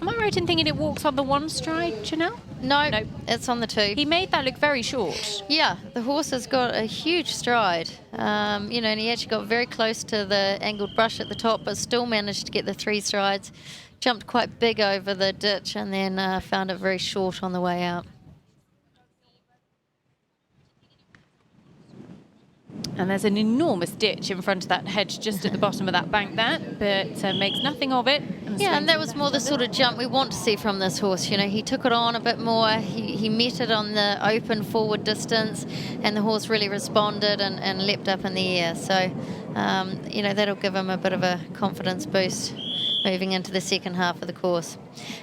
Am I right in thinking it walks on the 1 stride, Janelle? No, it's on the 2. He made that look very short. Yeah, the horse has got a huge stride. And he actually got very close to the angled brush at the top, but still managed to get the 3 strides. Jumped quite big over the ditch and then found it very short on the way out. And there's an enormous ditch in front of that hedge just at the bottom of that bank there, but makes nothing of it. And that was more the sort of jump we want to see from this horse. You know, he took it on a bit more. He met it on the open forward distance, and the horse really responded and leapt up in the air. So, that'll give him a bit of a confidence boost moving into the second half of the course.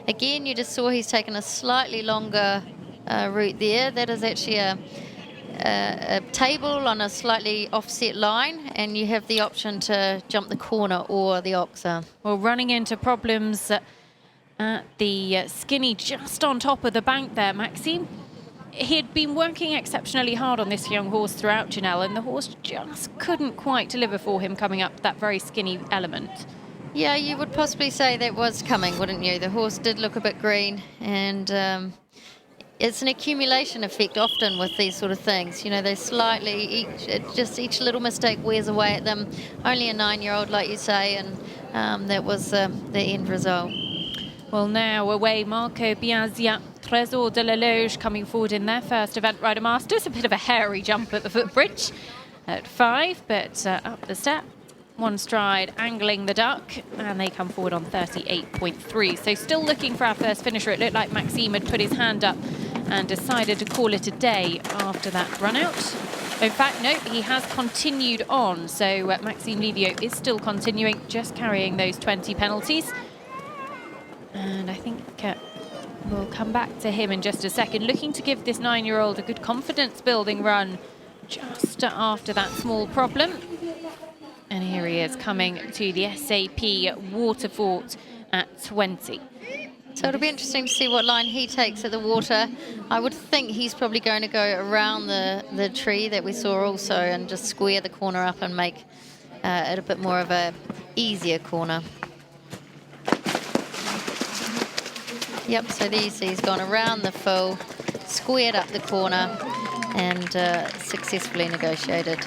Again, you just saw he's taken a slightly longer route there. That is actually a table on a slightly offset line, and you have the option to jump the corner or the oxer. Well, running into problems at the skinny just on top of the bank there, Maxime. He had been working exceptionally hard on this young horse throughout, Janelle, and the horse just couldn't quite deliver for him coming up that very skinny element. Yeah, you would possibly say that was coming, wouldn't you? The horse did look a bit green, and it's an accumulation effect often with these sort of things. You know, they slightly, each little mistake wears away at them. Only a 9-year-old, like you say, and that was the end result. Well, now away Marco Piazza, Trésor de la Loge coming forward in their first Event Rider Masters. A bit of a hairy jump at the footbridge at 5, but up the step. 1 stride, angling the duck, and they come forward on 38.3. So still looking for our first finisher. It looked like Maxime had put his hand up and decided to call it a day after that run out. In fact, no, he has continued on. So Maxime Livio is still continuing, just carrying those 20 penalties. And I think we'll come back to him in just a second. Looking to give this 9-year-old a good confidence-building run just after that small problem. And here he is coming to the SAP Waterfort at 20. So it'll be interesting to see what line he takes at the water. I would think he's probably going to go around the tree that we saw also and just square the corner up and make it a bit more of a easier corner. Yep, so there you see he's gone around the full, squared up the corner and successfully negotiated.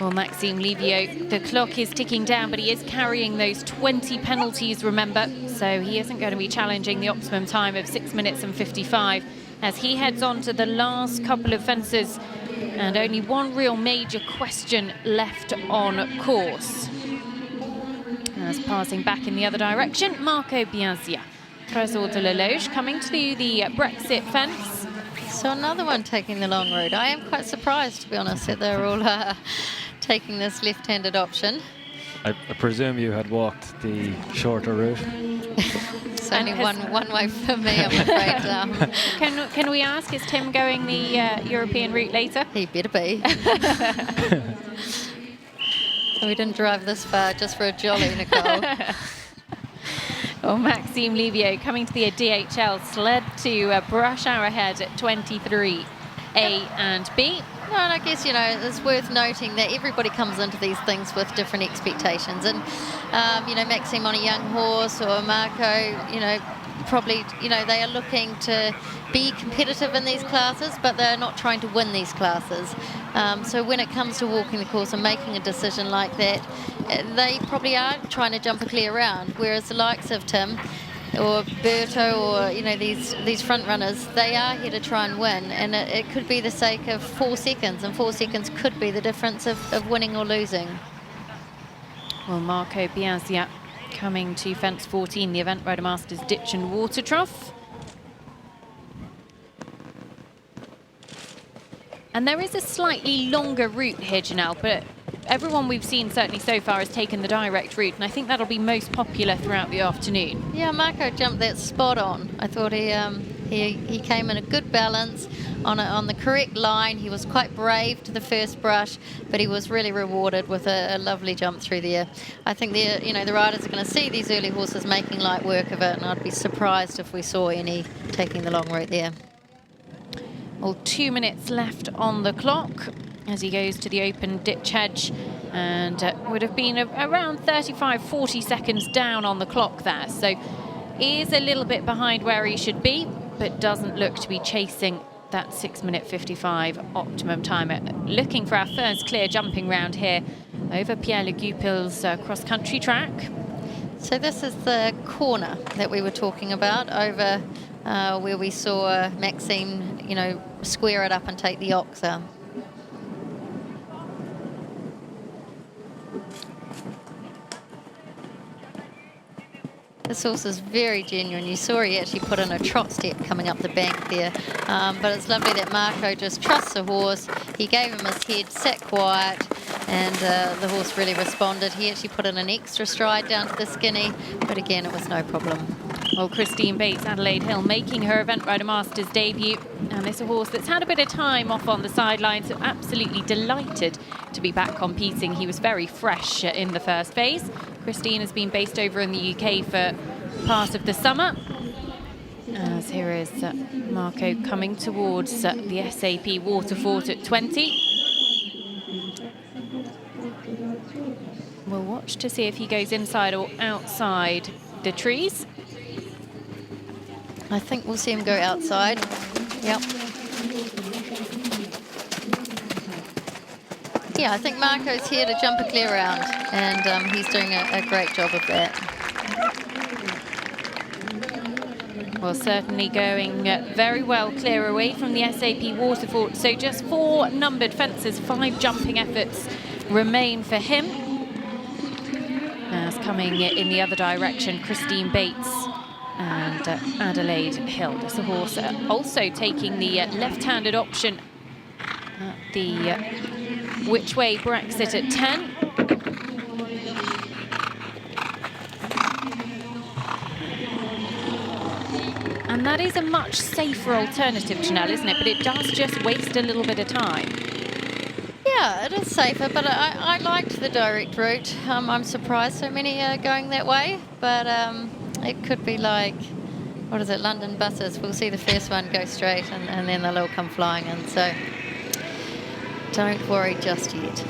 Well, Maxime Livio, the clock is ticking down, but he is carrying those 20 penalties, remember, so he isn't going to be challenging the optimum time of 6 minutes and 55 as he heads on to the last couple of fences, and only one real major question left on course. As passing back in the other direction, Marco Piazza, Trésor de la Loge, coming to the Brexit fence. So another one taking the long road. I am quite surprised, to be honest, that they're all taking this left-handed option. I presume you had walked the shorter route. It's only one way for me, I'm afraid. Can we ask, is Tim going the European route later? He better be. We didn't drive this far just for a jolly, Nicole. Well, Maxime Livio coming to the DHL sled to brush hour ahead at 23 A and B. No, and I guess, you know, it's worth noting that everybody comes into these things with different expectations. And, you know, Maxime on a young horse, or Marco, you know, probably, you know, they are looking to be competitive in these classes, but they're not trying to win these classes. So when it comes to walking the course and making a decision like that, they probably are trying to jump a clear round, whereas the likes of Tim or Burton, or, you know, these front runners, they are here to try and win, and it could be the sake of 4 seconds, and 4 seconds could be the difference of winning or losing. Well, Marco Piazza coming to fence 14, the Event Rider Masters Ditch and Water Trough. And there is a slightly longer route here, Janelle, but everyone we've seen certainly so far has taken the direct route, and I think that'll be most popular throughout the afternoon. Yeah, Marco jumped that spot on. I thought he came in a good balance on the correct line. He was quite brave to the first brush, but he was really rewarded with a lovely jump through there. I think the riders are going to see these early horses making light work of it, and I'd be surprised if we saw any taking the long route there. Well, 2 minutes left on the clock as he goes to the open ditch hedge, and would have been around 35-40 seconds down on the clock there, so is a little bit behind where he should be, but doesn't look to be chasing that 6 minute 55 optimum time. Looking for our first clear jumping round here over Pierre Le Goupil's cross-country track. So this is the corner that we were talking about over where we saw Maxime, you know, square it up and take the oxer. This horse is very genuine. You saw he actually put in a trot step coming up the bank there. But it's lovely that Marco just trusts the horse. He gave him his head, sat quiet, and the horse really responded. He actually put in an extra stride down to the skinny, but again, it was no problem. Well, Christine Bates, Adelaide Hill, making her Event Rider Masters debut. And it's a horse that's had a bit of time off on the sidelines, so absolutely delighted to be back competing. He was very fresh in the first phase. Christine has been based over in the UK for part of the summer. As here is Marco coming towards the SAP Waterfort at 20. We'll watch to see if he goes inside or outside the trees. I think we'll see him go outside. Yep. Yeah, I think Marco's here to jump a clear round, and he's doing a great job of that. Well, certainly going very well clear away from the SAP Waterfort. So just 4 numbered fences, 5 jumping efforts remain for him. As coming in the other direction, Christine Bates and Adelaide Hill. It's a horse also taking the left-handed option at the Which Way Brexit at 10. And that is a much safer alternative, Janelle, isn't it? But it does just waste a little bit of time. Yeah, it is safer, but I liked the direct route. I'm surprised so many are going that way, but it could be like, what is it, London buses. We'll see the first one go straight, and then they'll all come flying in. So don't worry just yet.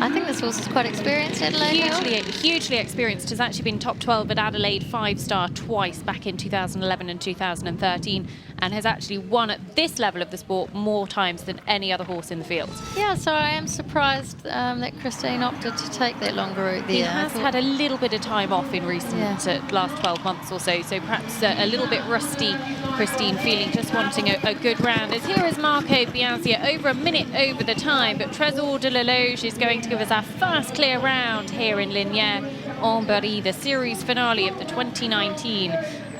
I think this horse is quite experienced, Adelaide. Hugely experienced. Has actually been top 12 at Adelaide 5-star twice back in 2011 and 2013, and has actually won at this level of the sport more times than any other horse in the field. Yeah, so I am surprised that Christine opted to take that longer route there. He has had a little bit of time off in recent last 12 months or so perhaps a little bit rusty. Christine feeling just wanting a good round. As here is Marco Piazza over a minute over the time, but Trésor de la Loge is going to give us our first clear round here in Lignières en Berry, the series finale of the 2019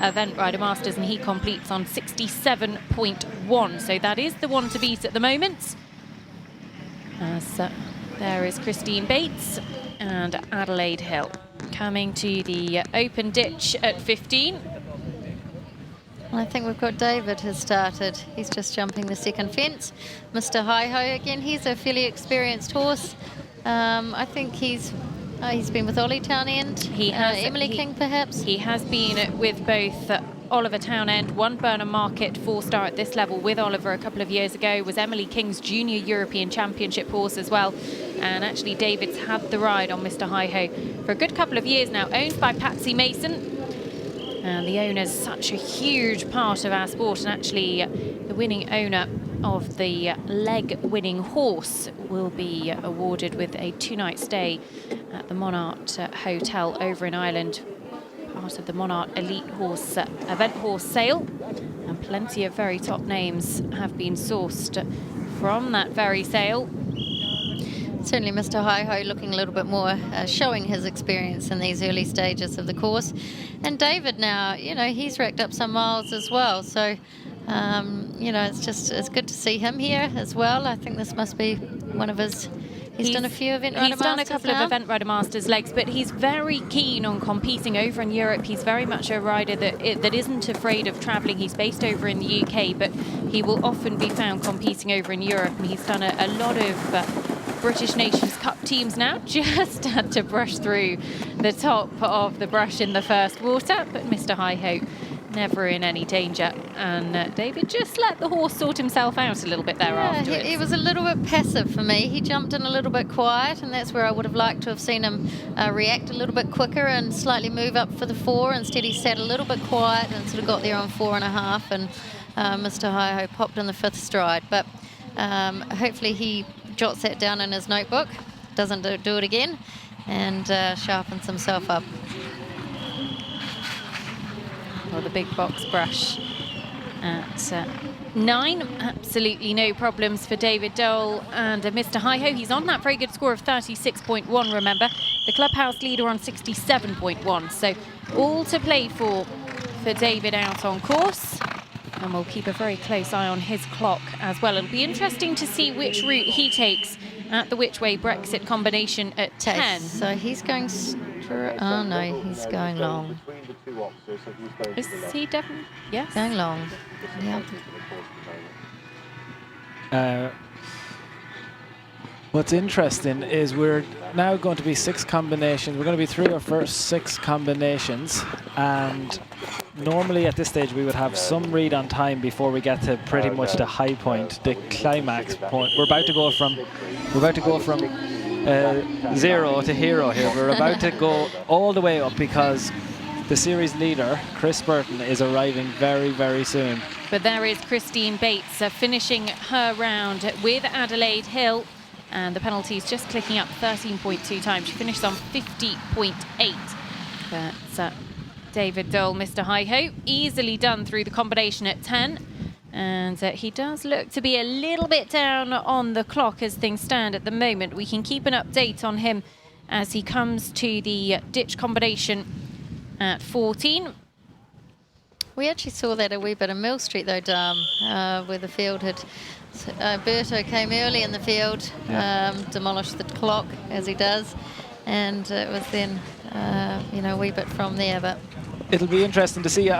Event Rider Masters, and he completes on 67.1. So that is the one to beat at the moment. There is Christine Bates and Adelaide Hill coming to the open ditch at 15. I think we've got David has started. He's just jumping the second fence. Mr. Hi-Ho again, he's a fairly experienced horse. I think he's been with Ollie Townend. He has Emily King, perhaps. He has been with both Oliver Townend, won Burnham Market 4-star at this level with Oliver a couple of years ago, was Emily King's junior European Championship horse as well. And actually David's had the ride on Mr. Hi-Ho for a good couple of years now, owned by Patsy Mason. And the owner's such a huge part of our sport, and actually the winning owner of the leg-winning horse will be awarded with a 2-night stay at the Monarch Hotel over in Ireland, part of the Monarch Elite Horse Event Horse Sale. And plenty of very top names have been sourced from that very sale. Certainly Mr. Hi-Ho looking a little bit more, showing his experience in these early stages of the course. And David now, you know, he's racked up some miles as well. So, you know, it's good to see him here as well. I think this must be one of his... He's done a few Event Rider Masters. He's done a couple of Event Rider Masters legs, but he's very keen on competing over in Europe. He's very much a rider that isn't afraid of travelling. He's based over in the UK, but he will often be found competing over in Europe. And he's done a lot of British Nations Cup teams now. Just had to brush through the top of the brush in the first water, but Mr. Hi-Ho never in any danger, and David just let the horse sort himself out a little bit there afterwards. He was a little bit passive for me. He jumped in a little bit quiet, and that's where I would have liked to have seen him react a little bit quicker and slightly move up for the 4. Instead he sat a little bit quiet and sort of got there on 4.5, and Mr. Hi-Ho popped in the 5th stride, but hopefully he jots that down in his notebook, doesn't do it again, and sharpens himself up. Or the big box brush at 9. Absolutely no problems for David Doyle and Mr. Hi-Ho. He's on that very good score of 36.1, remember. The clubhouse leader on 67.1. So all to play for David out on course. And we'll keep a very close eye on his clock as well. It'll be interesting to see which route he takes at the which way Brexit combination at 10. So he's going... Oh no, he's going long. Is he definitely? Yes. Going long. Yeah. What's interesting is we're now going to be 6 combinations. We're going to be through our first 6 combinations, and normally at this stage we would have some read on time before we get to pretty much the high point, the climax point. We're about to go from 0 to hero here. We're about to go all the way up because the series leader, Chris Burton, is arriving very, very soon. But there is Christine Bates finishing her round with Adelaide Hill, and the penalties just clicking up 13.2 times. She finished on 50.8. But David Doyle, Mr. Hi-Ho, easily done through the combination at 10. And he does look to be a little bit down on the clock as things stand at the moment. We can keep an update on him as he comes to the ditch combination at 14. We actually saw that a wee bit in Mill Street though, Dom, where the field had... Berto came early in the field, demolished the clock as he does, and it was then, you know, a wee bit from there. But it'll be interesting to see.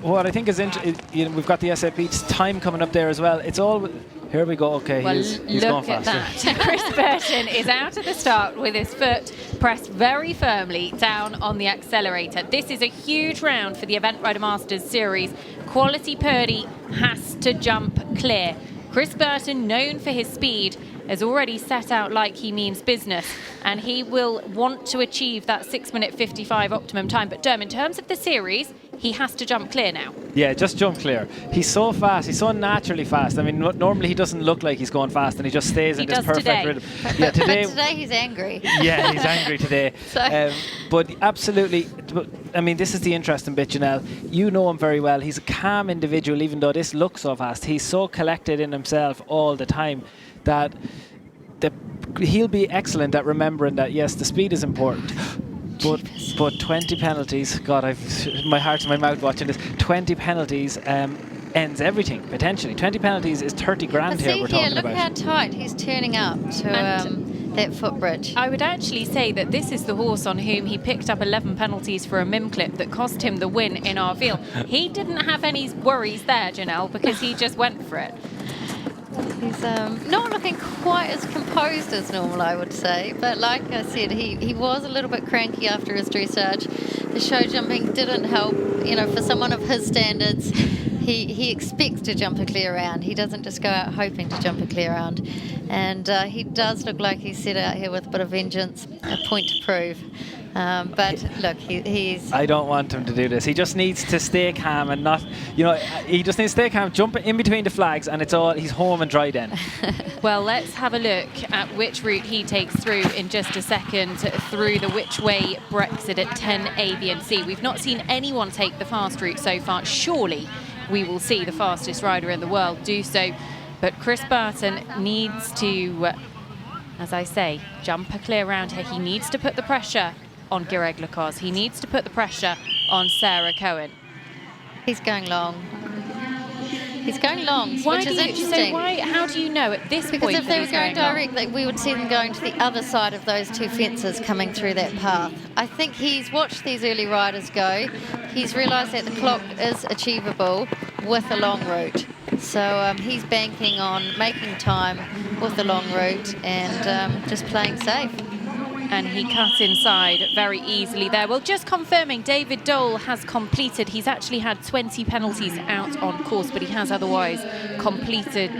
What I think is you know, we've got the SAP time coming up there as well. It's all... Here we go. Okay, well, he's going faster. Look at that. Chris Burton is out at the start with his foot pressed very firmly down on the accelerator. This is a huge round for the Event Rider Masters series. Quality Purdy has to jump clear. Chris Burton, known for his speed, has already set out like he means business, and he will want to achieve that 6 minute 55 optimum time. But Derm, in terms of the series, he has to jump clear now. Yeah, just jump clear. He's so fast. He's so naturally fast. I mean, normally he doesn't look like he's going fast, and he just stays in this perfect rhythm. Yeah, today he's angry. Yeah, he's angry today. But absolutely, I mean, this is the interesting bit, Janelle. You know him very well. He's a calm individual, even though this looks so fast. He's so collected in himself all the time that he'll be excellent at remembering that, yes, the speed is important. But 20 penalties, God, my heart's in my mouth watching this. 20 penalties ends everything, potentially. 20 penalties is 30 grand here we're talking about. Look how tight he's turning up to that footbridge. I would actually say that this is the horse on whom he picked up 11 penalties for a mim clip that cost him the win in our field. He didn't have any worries there, Janelle, because he just went for it. He's not looking quite as composed as normal, I would say. But like I said, he was a little bit cranky after his dressage. The show jumping didn't help. You know, for someone of his standards, he expects to jump a clear round. He doesn't just go out hoping to jump a clear round. And he does look like he's set out here with a bit of vengeance, a point to prove. But look, he's... I don't want him to do this. He just needs to stay calm and not, he just needs to stay calm, jump in between the flags, and he's home and dry then. Well, let's have a look at which route he takes through in just a second, through the Which Way Brexit at 10 A, B and C. We've not seen anyone take the fast route so far. Surely we will see the fastest rider in the world do so. But Chris Burton needs to, as I say, jump a clear round here. He needs to put the pressure on Gireg Le Coz. He needs to put the pressure on Sarah Cohen. He's going long. He's going long, which is interesting. So how do you know at this point? Because if they were going direct, we would see them going to the other side of those two fences coming through that path. I think he's watched these early riders go. He's realised that the clock is achievable with a long route. So he's banking on making time with the long route and just playing safe. And he cuts inside very easily there. Well, just confirming, David Doyle has completed. He's actually had 20 penalties out on course, but he has otherwise completed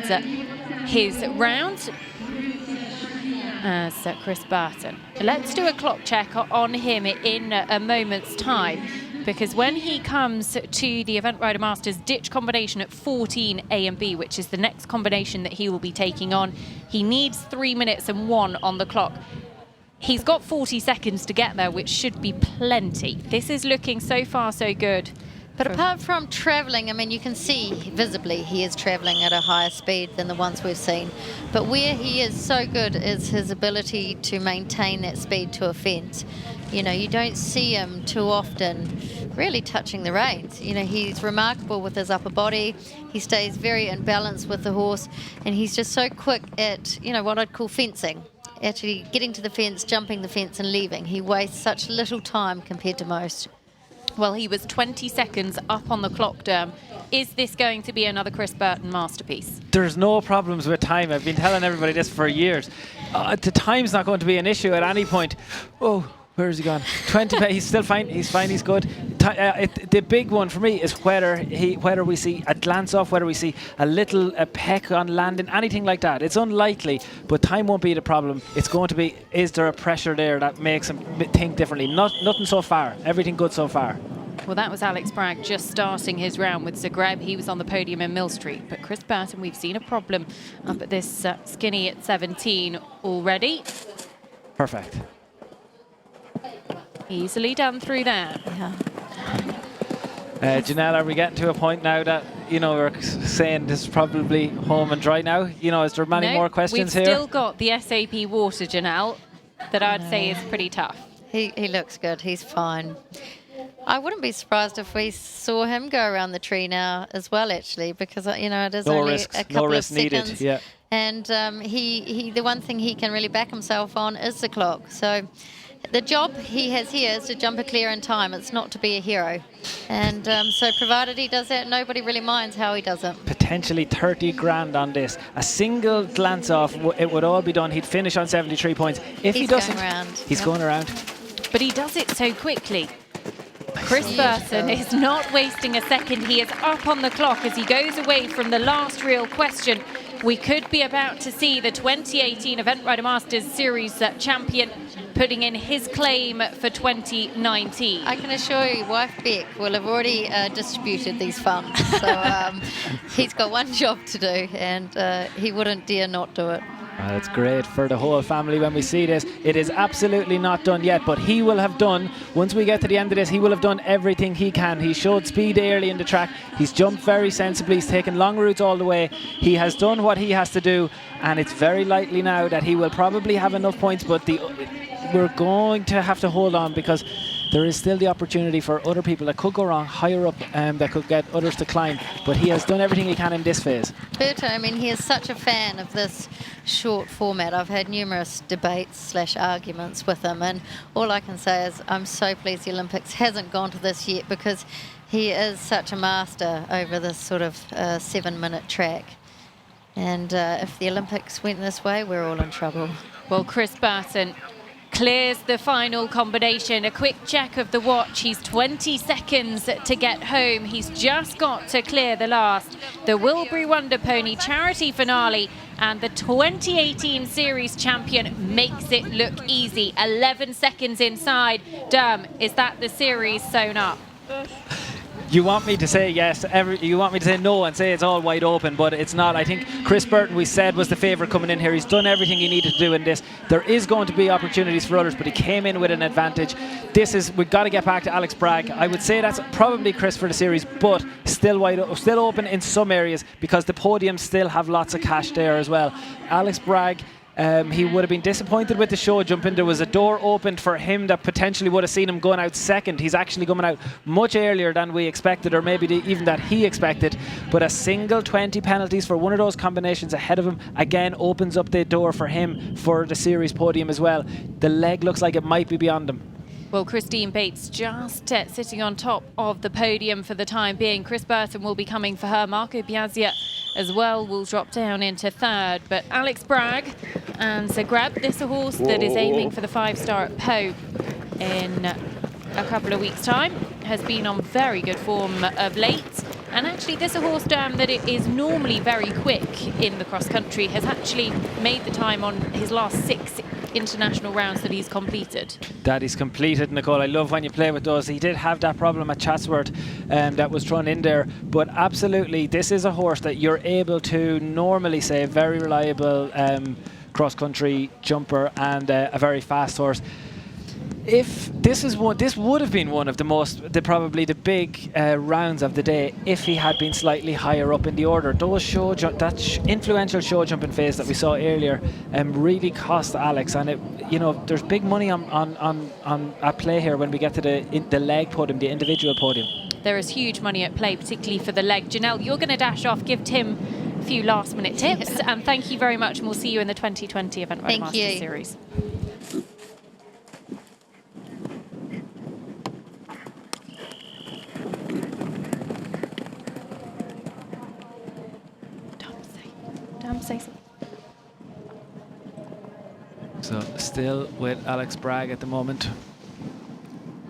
his round. As Chris Burton. Let's do a clock check on him in a moment's time, because when he comes to the Event Rider Masters ditch combination at 14 A and B, which is the next combination that he will be taking on, he needs 3 minutes and 1 on the clock. He's got 40 seconds to get there, which should be plenty. This is looking so far so good. But apart from travelling, I mean, you can see visibly he is travelling at a higher speed than the ones we've seen. But where he is so good is his ability to maintain that speed to a fence. You know, you don't see him too often really touching the reins. You know, he's remarkable with his upper body. He stays very in balance with the horse. And he's just so quick at, what I'd call fencing. Actually getting to the fence, jumping the fence and leaving. He wastes such little time compared to most. Well, he was 20 seconds up on the clock, Derm. Is this going to be another Chris Burton masterpiece? There's no problems with time. I've been telling everybody this for years. The time's not going to be an issue at any point. Oh, where has he gone? 20. He's still fine. He's fine. He's good. The big one for me is whether we see a glance off, whether we see a peck on landing, anything like that. It's unlikely, but time won't be the problem. It's going to be, is there a pressure there that makes him think differently? Nothing so far. Everything good so far. Well, that was Alex Bragg just starting his round with Zagreb. He was on the podium in Mill Street. But Chris Burton, we've seen a problem up at this skinny at 17 already. Perfect. Easily done through there. Yeah. Janelle, are we getting to a point now that, we're saying this is probably home and dry now? Is there many more questions here? We've still got the SAP water, Janelle, that I'd say is pretty tough. He looks good. He's fine. I wouldn't be surprised if we saw him go around the tree now as well, actually, because, it is only a couple of seconds. Needed, yeah. And the one thing he can really back himself on is the clock. So the job he has here is to jump a clear in time. It's not to be a hero. And so provided he does that, nobody really minds how he does it. Potentially 30 grand on this. A single glance off, it would all be done. He'd finish on 73 points. If he doesn't, he's going around. But he does it so quickly. Chris Burton is not wasting a second. He is up on the clock as he goes away from the last real question. We could be about to see the 2018 Event Rider Masters Series champion putting in his claim for 2019. I can assure you, wife Beck will have already distributed these funds. So he's got one job to do, and he wouldn't dare not do it. It's great for the whole family when we see this. It is absolutely not done yet, but he will have done, once we get to the end of this, he will have done everything he can. He showed speed early in the track. He's jumped very sensibly. He's taken long routes all the way. He has done what he has to do, and it's very likely now that he will probably have enough points, but we're going to have to hold on, because there is still the opportunity for other people that could go wrong higher up, that could get others to climb. But he has done everything he can in this phase. Burton, I mean, he is such a fan of this short format. I've had numerous debates / arguments with him, and all I can say is I'm so pleased the Olympics hasn't gone to this yet, because he is such a master over this sort of 7-minute track. And if the Olympics went this way, we're all in trouble. Well, Chris Burton clears the final combination. A quick check of the watch. He's 20 seconds to get home. He's just got to clear the last. The Wilbury Wonder Pony charity finale, and the 2018 series champion makes it look easy. 11 seconds inside. Is that the series sewn up? You want me to say yes, you want me to say no and say it's all wide open, but it's not. I think Chris Burton, we said, was the favourite coming in here. He's done everything he needed to do in this. There is going to be opportunities for others, but he came in with an advantage. We've got to get back to Alex Bragg. I would say that's probably Chris for the series, but still open in some areas, because the podiums still have lots of cash there as well. Alex Bragg, he would have been disappointed with the show jumping. There was a door opened for him that potentially would have seen him going out second. He's actually coming out much earlier than we expected, or maybe even that he expected. But a single 20 penalties for one of those combinations ahead of him again opens up the door for him for the series podium as well. The leg looks like it might be beyond him. Well, Christine Bates just sitting on top of the podium for the time being. Chris Burton will be coming for her. Marco Piazza as well will drop down into third. But Alex Bragg and Zagreb, this a horse that is aiming for the 5-star at Po in a couple of weeks' time, has been on very good form of late. And actually, this a horse that it is normally very quick in the cross country, has actually made the time on his last 6 international rounds that he's completed. That he's completed, Nicole. I love when you play with those. He did have that problem at Chatsworth that was thrown in there, but absolutely this is a horse that you're able to normally say very reliable cross-country jumper and a very fast horse. If this would have been one of probably the big rounds of the day if he had been slightly higher up in the order. That influential show jumping phase that we saw earlier really cost Alex, and there's big money on at play here when we get to the leg podium, the individual podium. There is huge money at play, particularly for the leg. Janelle, you're going to dash off, give Tim a few last-minute tips, and thank you very much, and we'll see you in the 2020 Event Rider Masters Series. So still with Alex Bragg at the moment.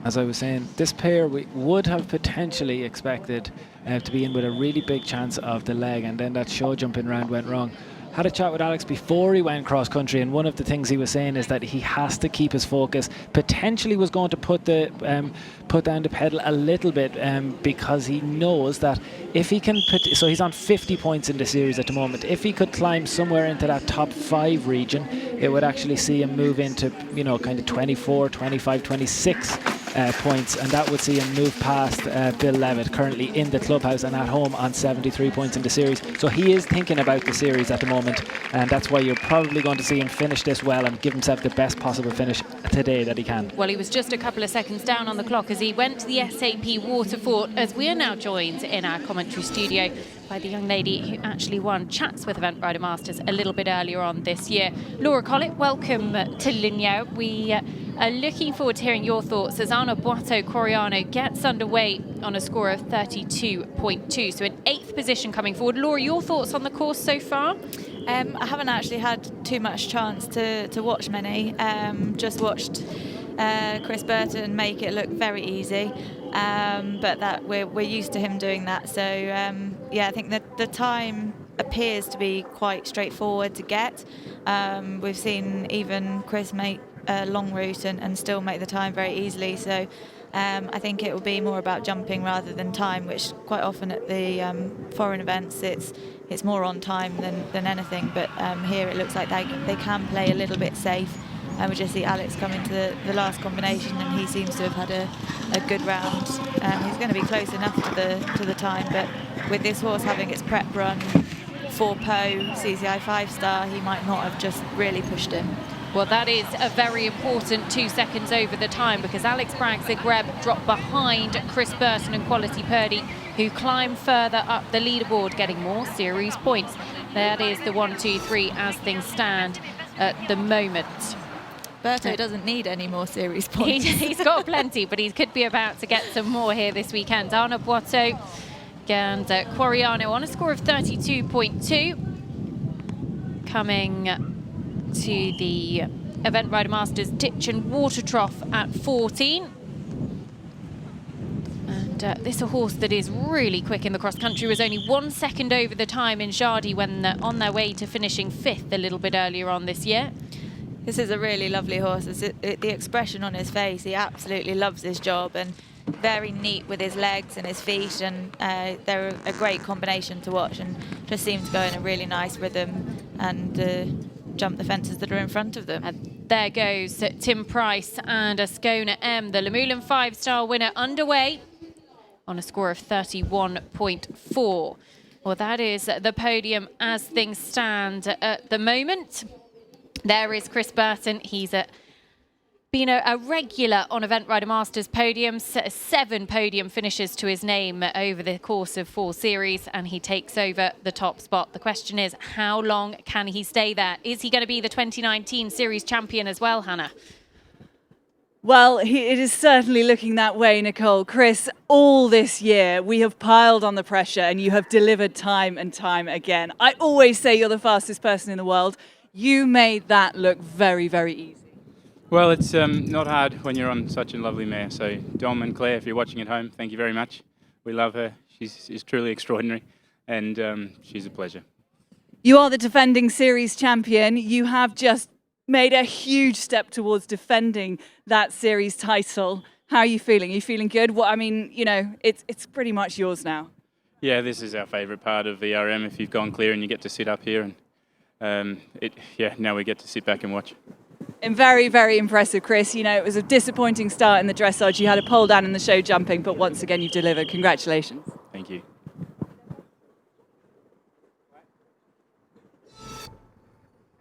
As I was saying, this pair we would have potentially expected to be in with a really big chance of the leg, and then that show jumping round went wrong. Had a chat with Alex before he went cross country, and one of the things he was saying is that he has to keep his focus. Potentially was going to put down the pedal a little bit because he knows that if he can so he's on 50 points in the series at the moment. If he could climb somewhere into that top 5 region, it would actually see him move into kind of 24, 25, 26 points, and that would see him move past Bill Levitt, currently in the clubhouse and at home on 73 points in the series. So he is thinking about the series at the moment, and that's why you're probably going to see him finish this well and give himself the best possible finish today that he can. Well, he was just a couple of seconds down on the clock as he went to the SAP Waterford, as we are now joined in our commentary studio by the young lady who actually won Chatsworth Event Rider Masters a little bit earlier on this year. Laura Collett, welcome to Lignières. We are looking forward to hearing your thoughts as Anna Boato Coriano gets underway on a score of 32.2, so in 8th position coming forward. Laura, your thoughts on the course so far? I haven't actually had too much chance to watch many. Just watched Chris Burton make it look very easy, but that we're used to him doing that. So yeah, I think that the time appears to be quite straightforward to get. We've seen even Chris make a long route and still make the time very easily. So I think it will be more about jumping rather than time, which quite often at the foreign events it's more on time than anything. But here it looks like they can play a little bit safe. And we just see Alex come into the last combination, and he seems to have had a good round. He's going to be close enough to the time, but with this horse having its prep run for Po CCI 5-star, he might not have just really pushed him. Well, that is a very important 2 seconds over the time, because Alex Bragg dropped behind Chris Burton and Quality Purdy, who climb further up the leaderboard, getting more series points. That is the 1, 2, 3 as things stand at the moment. Berto doesn't need any more series points. He's got plenty, but he could be about to get some more here this weekend. Arnaud Boiteau and Quoriano on a score of 32.2. Coming to the Event Rider Masters Ditch and Water Trough at 14. And this is a horse that is really quick in the cross country. Was only 1 second over the time in Jardy when on their way to finishing 5th a little bit earlier on this year. This is a really lovely horse. The expression on his face, he absolutely loves his job, and very neat with his legs and his feet, and they're a great combination to watch, and just seem to go in a really nice rhythm and jump the fences that are in front of them. And there goes Tim Price and Ascona M, the Lamoulan 5-star winner, underway on a score of 31.4. Well, that is the podium as things stand at the moment. There is Chris Burton. He's been a regular on Event Rider Masters podiums, 7 podium finishes to his name over the course of 4 series, and he takes over the top spot. The question is, how long can he stay there? Is he going to be the 2019 series champion as well, Hannah? Well, it is certainly looking that way, Nicole. Chris, all this year we have piled on the pressure and you have delivered time and time again. I always say you're the fastest person in the world. You made that look very, very easy. Well, it's not hard when you're on such a lovely mare. So, Dom and Claire, if you're watching at home, thank you very much. We love her. She's truly extraordinary, and she's a pleasure. You are the defending series champion. You have just made a huge step towards defending that series title. How are you feeling? Are you feeling good? Well, I mean, you know, it's pretty much yours now. Yeah, this is our favourite part of VRM. If you've gone clear and you get to sit up here, and now we get to sit back and watch. And very, very impressive, Chris. You know, it was a disappointing start in the dressage. You had a pole down in the show jumping, but once again, you've delivered. Congratulations. Thank you.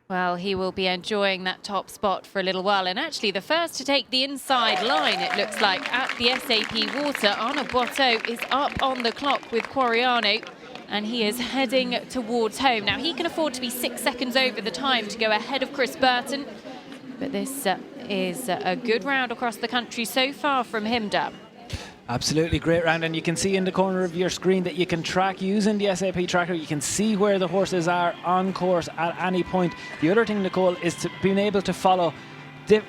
Well, he will be enjoying that top spot for a little while. And actually, the first to take the inside line, it looks like, at the SAP Water, Arnaud Boiteau is up on the clock with Quoriano, and he is heading towards home. Now, he can afford to be 6 seconds over the time to go ahead of Chris Burton, but this is a good round across the country so far from him, Dab. Absolutely great round, and you can see in the corner of your screen that you can track using the SAP tracker. You can see where the horses are on course at any point. The other thing, Nicole, is to being able to follow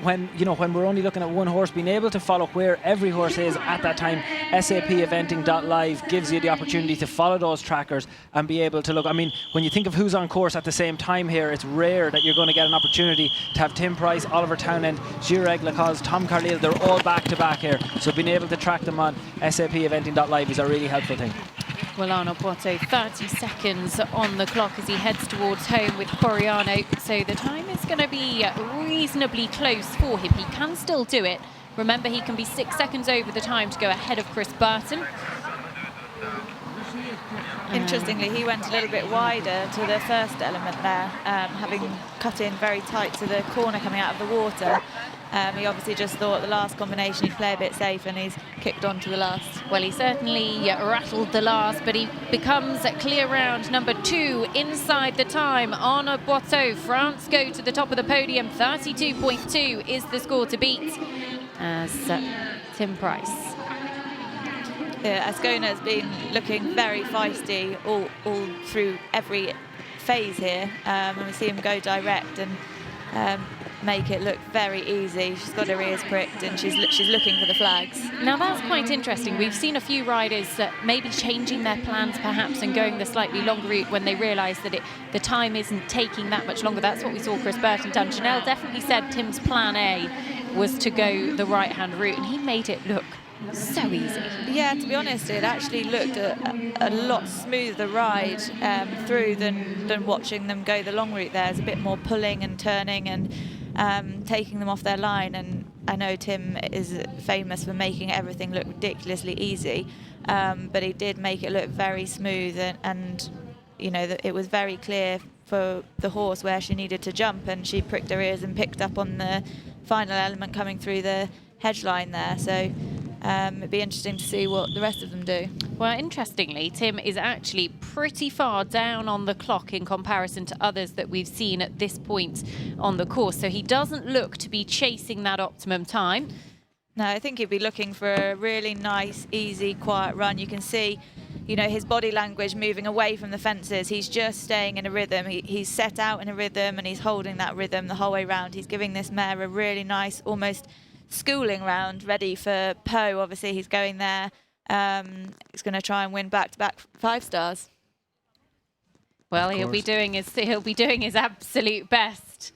when we're only looking at one horse, being able to follow where every horse is at that time. SAPeventing.live gives you the opportunity to follow those trackers and be able to look. I mean, when you think of who's on course at the same time here, it's rare that you're going to get an opportunity to have Tim Price, Oliver Townend, Gireg Le Coz, Tom Carlile. They're all back to back here, so being able to track them on SAPeventing.live is a really helpful thing. Well, Arnaud Boiteau, 30 seconds on the clock as he heads towards home with Quoriano. So the time is going to be reasonably close for him. He can still do it. Remember, he can be 6 seconds over the time to go ahead of Chris Burton. Interestingly, he went a little bit wider to the first element there, having cut in very tight to the corner coming out of the water. He obviously just thought the last combination he'd play a bit safe, and he's kicked on to the last. Well, he certainly rattled the last, but he becomes clear round number 2 inside the time. Arnaud Boiteau, France go to the top of the podium. 32.2 is the score to beat as Tim Price. Ascona has been looking very feisty all through every phase here, and we see him go direct, and make it look very easy. She's got her ears pricked and she's looking for the flags. Now that's quite interesting. We've seen a few riders maybe changing their plans perhaps and going the slightly longer route when they realise that the time isn't taking that much longer. That's what we saw Chris Burton done. Janelle definitely said Tim's plan A was to go the right-hand route, and he made it look so easy. Yeah, to be honest, it actually looked a lot smoother ride through than watching them go the long route. There's a bit more pulling and turning and taking them off their line, and I know Tim is famous for making everything look ridiculously easy, but he did make it look very smooth, and you know, it was very clear for the horse where she needed to jump, and she pricked her ears and picked up on the final element coming through the hedge line there. So it'd be interesting to see what the rest of them do. Well, interestingly, Tim is actually pretty far down on the clock in comparison to others that we've seen at this point on the course. So he doesn't look to be chasing that optimum time. No, I think he'd be looking for a really nice, easy, quiet run. You can see, you know, his body language moving away from the fences. He's just staying in a rhythm. He's set out in a rhythm, and he's holding that rhythm the whole way round. He's giving this mare a really nice, almost schooling round, ready for Poe. Obviously, he's going there. He's going to try and win back-to-back 5 stars. Well, he'll be doing his absolute best.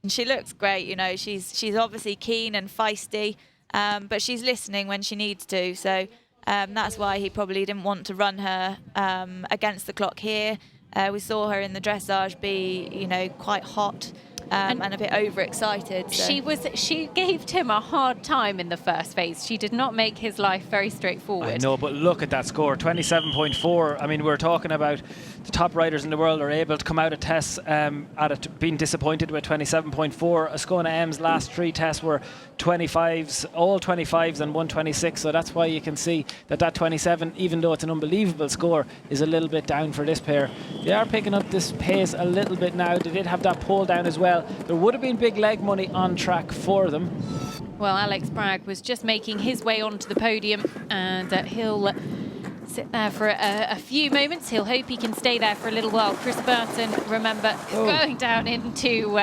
And she looks great, you know. She's obviously keen and feisty, but she's listening when she needs to. So that's why he probably didn't want to run her against the clock here. We saw her in the dressage be, you know, quite hot. And a bit overexcited. So. She gave Tim a hard time in the first phase. She did not make his life very straightforward. I know, but look at that score, 27.4. I mean, we're talking about the top riders in the world are able to come out of tests being disappointed with 27.4. Ascona M's last 3 tests were 25s, all 25s and 126. So that's why you can see that 27, even though it's an unbelievable score, is a little bit down for this pair. They are picking up this pace a little bit now. They did have that pole down as well. There would have been big leg money on track for them. Well, Alex Bragg was just making his way onto the podium, and he'll sit there for a few moments. He'll hope he can stay there for a little while. Chris Burton, remember, going down into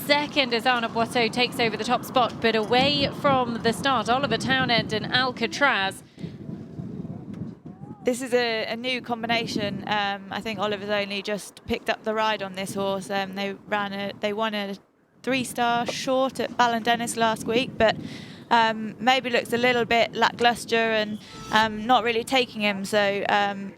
second as Arnaud Boiteau takes over the top spot, but away from the start, Oliver Townend and Alcatraz. This is a new combination. I think Oliver's only just picked up the ride on this horse. They won a 3-star short at Ballandennis last week, but maybe looks a little bit lackluster and not really taking him. So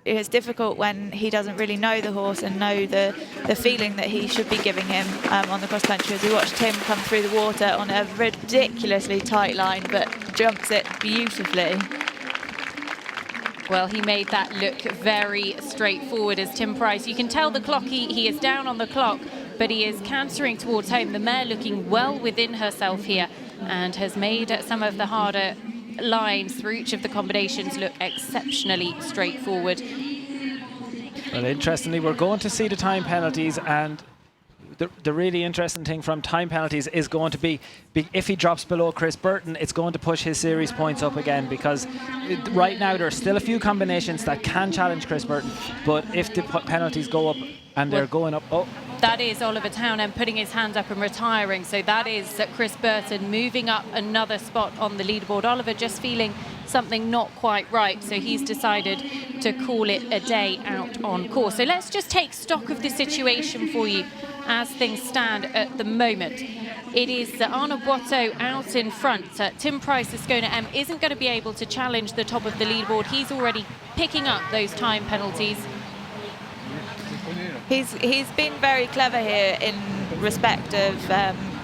it's difficult when he doesn't really know the horse and know the feeling that he should be giving him on the cross country. As we watched him come through the water on a ridiculously tight line, but jumps it beautifully. Well, he made that look very straightforward as Tim Price. You can tell the clock, he is down on the clock, but he is cantering towards home. The mare looking well within herself here and has made some of the harder lines through each of the combinations look exceptionally straightforward. Well, interestingly, we're going to see the time penalties, and the really interesting thing from time penalties is going to be if he drops below Chris Burton, it's going to push his series points up again, because right now there are still a few combinations that can challenge Chris Burton, but if the penalties go up and they're going up, that is Oliver Townend putting his hand up and retiring. So that is Chris Burton moving up another spot on the leaderboard. Oliver just feeling something not quite right, so he's decided to call it a day out on course. So let's just take stock of the situation for you as things stand at the moment. It is Arnaud Boiteau out in front. Tim Price, Ascona M, isn't going to be able to challenge the top of the leaderboard. He's already picking up those time penalties. He's been very clever here in respect of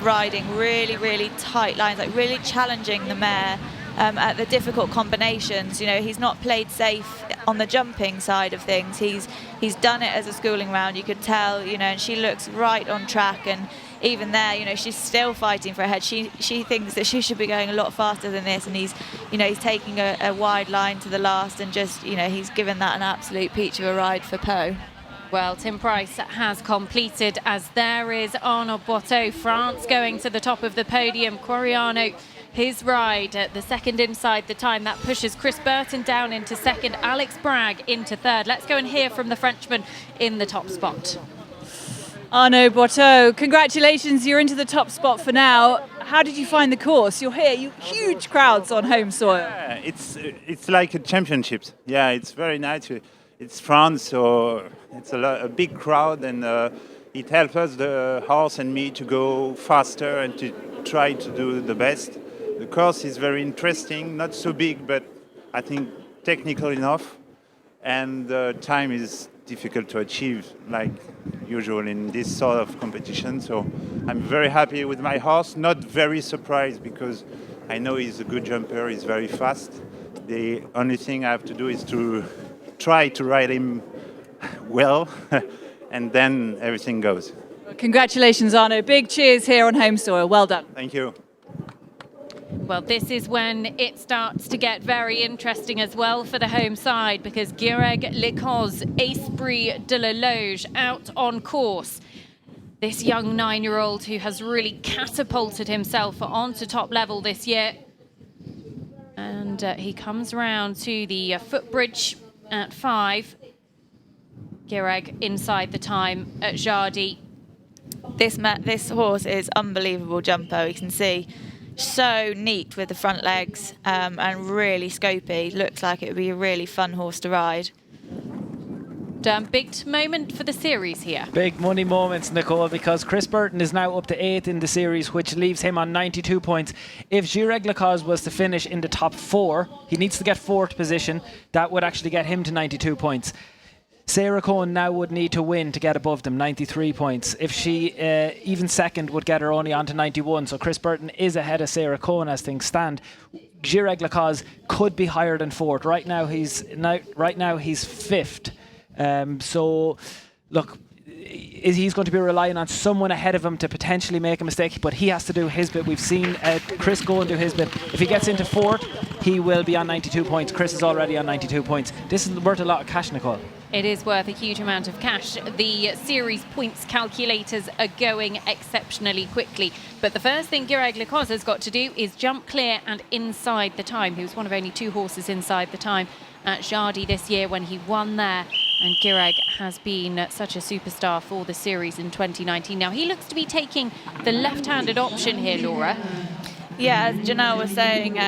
riding really, really tight lines, like really challenging the mare at the difficult combinations. You know, he's not played safe on the jumping side of things. He's done it as a schooling round. You could tell, you know, and she looks right on track. And even there, you know, she's still fighting for her head. She thinks that she should be going a lot faster than this. And he's taking a wide line to the last, and just, you know, he's given that an absolute peach of a ride for Poe. Well, Tim Price has completed, as there is Arnaud Boiteau, France going to the top of the podium. Quoriano, his ride at the second inside the time. That pushes Chris Burton down into second, Alex Bragg into third. Let's go and hear from the Frenchman in the top spot. Arnaud Boiteau, congratulations, you're into the top spot for now. How did you find the course? You're here, huge crowds on home soil. Yeah, it's like a championship. Yeah, it's very nice. It's France, so it's a big crowd, and it helps us, the horse and me, to go faster and to try to do the best. The course is very interesting, not so big, but I think technical enough, and the time is difficult to achieve, like usual in this sort of competition. So I'm very happy with my horse, not very surprised because I know he's a good jumper, he's very fast. The only thing I have to do is to try to ride him well, and then everything goes. Congratulations, Arnaud. Big cheers here on home soil. Well done. Thank you. Well, this is when it starts to get very interesting as well for the home side, because Gireg Le Coz, Esprit de la Loge, out on course. This young 9-year-old who has really catapulted himself onto top level this year. And he comes round to the footbridge at 5. Gireg inside the time at Jardy. This horse is unbelievable jumper. You can see so neat with the front legs and really scopy. Looks like it would be a really fun horse to ride. Big moment for the series here. Big money moments, Nicole, because Chris Burton is now up to 8th in the series, which leaves him on 92 points. If Gireg Le Coz was to finish in the top 4, he needs to get 4th position. That would actually get him to 92 points. Sarah Cohen now would need to win to get above them, 93 points. If she, even second, would get her only on to 91. So Chris Burton is ahead of Sarah Cohen as things stand. Gireg Le Coz could be higher than 4th. Right now he's 5th. So, look, he's going to be relying on someone ahead of him to potentially make a mistake, but he has to do his bit. We've seen Chris go and do his bit. If he gets into 4th, he will be on 92 points. Chris is already on 92 points. This is worth a lot of cash, Nicole. It is worth a huge amount of cash. The series points calculators are going exceptionally quickly. But the first thing Gireg Le Coz has got to do is jump clear and inside the time. He was one of only 2 horses inside the time at Jardy this year when he won there. And Gireg has been such a superstar for the series in 2019. Now, he looks to be taking the left-handed option here, Laura. Yeah, as Janelle was saying,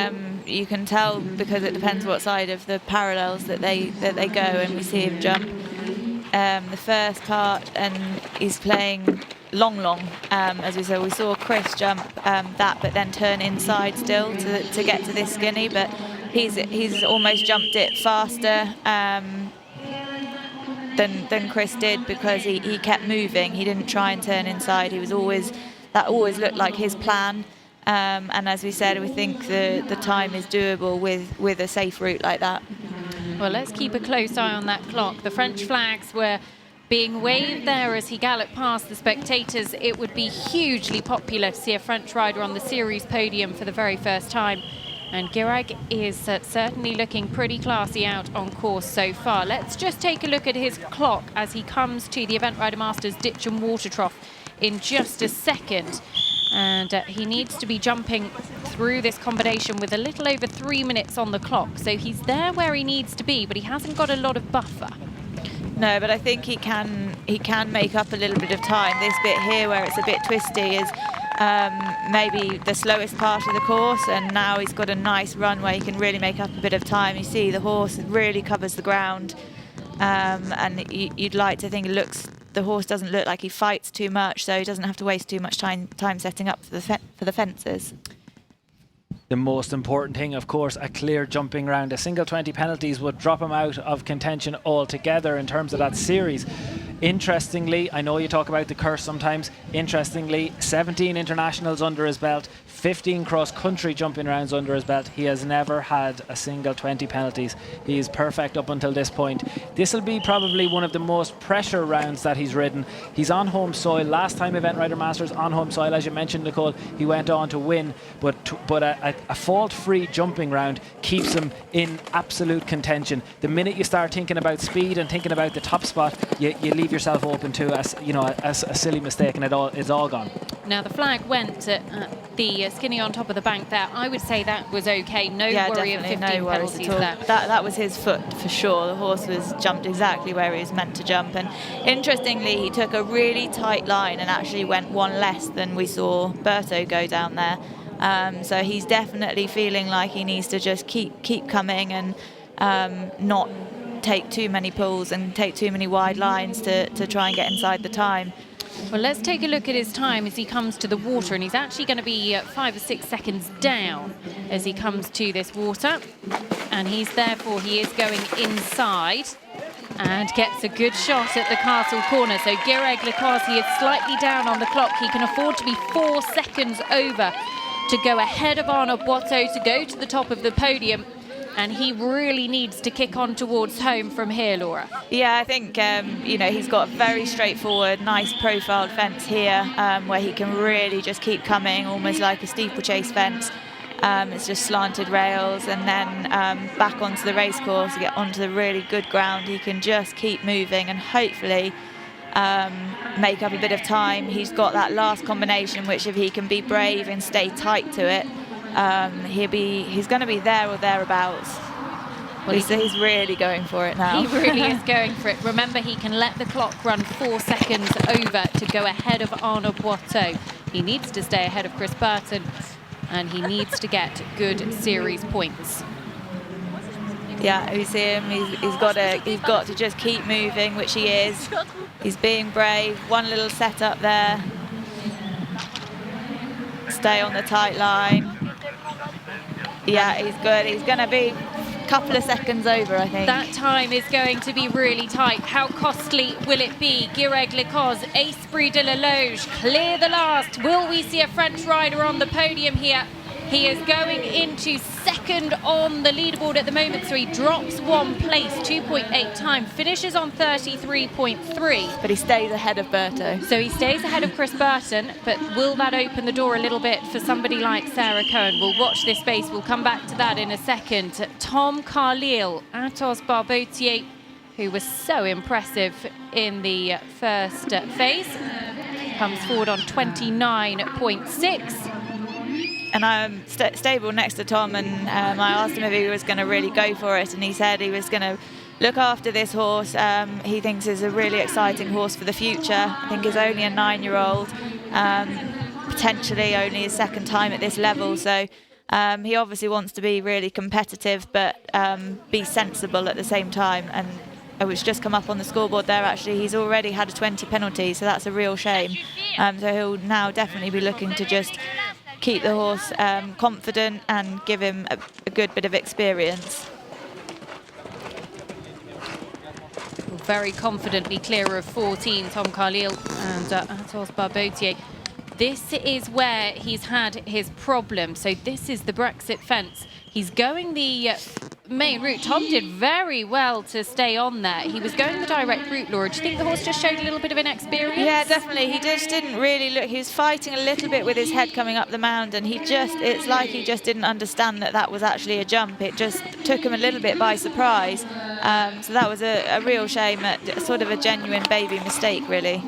you can tell because it depends what side of the parallels that they go, and we see him jump the first part, and he's playing long. As we said, we saw Chris jump that, but then turn inside still to get to this skinny. But he's almost jumped it faster than Chris did because he kept moving. He didn't try and turn inside. That always looked like his plan. And as we said, we think the time is doable with a safe route like that. Well, let's keep a close eye on that clock. The French flags were being waved there as he galloped past the spectators. It would be hugely popular to see a French rider on the series podium for the very first time. And Gireg is certainly looking pretty classy out on course so far. Let's just take a look at his clock as he comes to the Event Rider Masters Ditch and Water Trough in just a second. And he needs to be jumping through this combination with a little over 3 minutes on the clock. So he's there where he needs to be, but he hasn't got a lot of buffer. No, but I think he can make up a little bit of time. This bit here where it's a bit twisty is maybe the slowest part of the course, and now he's got a nice run where he can really make up a bit of time. You see the horse really covers the ground, and you'd like to think the horse doesn't look like he fights too much, so he doesn't have to waste too much time setting up for the fences. The most important thing, of course, a clear jumping round. A single 20 penalties would drop him out of contention altogether in terms of that series. Interestingly, I know you talk about the curse sometimes, interestingly, 17 internationals under his belt, 15 cross-country jumping rounds under his belt. He has never had a single 20 penalties. He is perfect up until this point. This will be probably one of the most pressure rounds that he's ridden. He's on home soil. Last time Event Rider Masters on home soil, as you mentioned, Nicole, he went on to win, but a fault-free jumping round keeps him in absolute contention. The minute you start thinking about speed and thinking about the top spot, you leave yourself open to a silly mistake, and it's all gone. Now the flag went at the skinny on top of the bank there. I would say that was okay. No worry of 15 penalties there. That was his foot for sure. The horse was jumped exactly where he was meant to jump. And interestingly, he took a really tight line and actually went one less than we saw Berto go down there. So he's definitely feeling like he needs to just keep coming and not take too many pulls and take too many wide lines to try and get inside the time. Well, let's take a look at his time as he comes to the water, and he's actually going to be 5 or 6 seconds down as he comes to this water, and he is going inside and gets a good shot at the castle corner. So Gireg Le Coz, he is slightly down on the clock. He can afford to be 4 seconds over to go ahead of Arnaud Boitteau to go to the top of the podium. And he really needs to kick on towards home from here, Laura. Yeah, I think, he's got a very straightforward, nice profiled fence here where he can really just keep coming, almost like a steeplechase fence. It's just slanted rails, and then back onto the racecourse to get onto the really good ground. He can just keep moving and hopefully make up a bit of time. He's got that last combination, which if he can be brave and stay tight to it, he's going to be there or thereabouts. Well, he's really going for it now. He really is going for it. Remember, he can let the clock run 4 seconds over to go ahead of Arnaud Boitteau. He needs to stay ahead of Chris Burton, and he needs to get good series points. Yeah, we see him. He's got to just keep moving, which he is. He's being brave. One little setup there. Stay on the tight line. Yeah, he's good. He's going to be a couple of seconds over, I think. That time is going to be really tight. How costly will it be? Gireg Le Coz, Esprit de la Loge, clear the last. Will we see a French rider on the podium here? He is going into second on the leaderboard at the moment, so he drops 1 place, 2.8 time, finishes on 33.3. But he stays ahead of Berto. So he stays ahead of Chris Burton, but will that open the door a little bit for somebody like Sarah Cohen? We'll watch this space, we'll come back to that in a second. Tom Carlile, Athos Barbotier, who was so impressive in the first phase, comes forward on 29.6. And I'm stable next to Tom, and I asked him if he was going to really go for it, and he said he was going to look after this horse. He thinks is a really exciting horse for the future. I think he's only a 9-year-old, potentially only his second time at this level. So he obviously wants to be really competitive, but be sensible at the same time. And it was just come up on the scoreboard there, actually. He's already had a 20 penalty, so that's a real shame. So he'll now definitely be looking to just keep the horse confident and give him a good bit of experience. Very confidently clear of 14, Tom Carlile and Athos Barbotier. This is where he's had his problem. So this is the Brexit fence. He's going the main route. Tom did very well to stay on there. He was going the direct route, Laura. Do you think the horse just showed a little bit of inexperience? Yeah, definitely. He just didn't really look. He was fighting a little bit with his head coming up the mound, and it's like he just didn't understand that was actually a jump. It just took him a little bit by surprise. So that was a real shame, sort of a genuine baby mistake, really.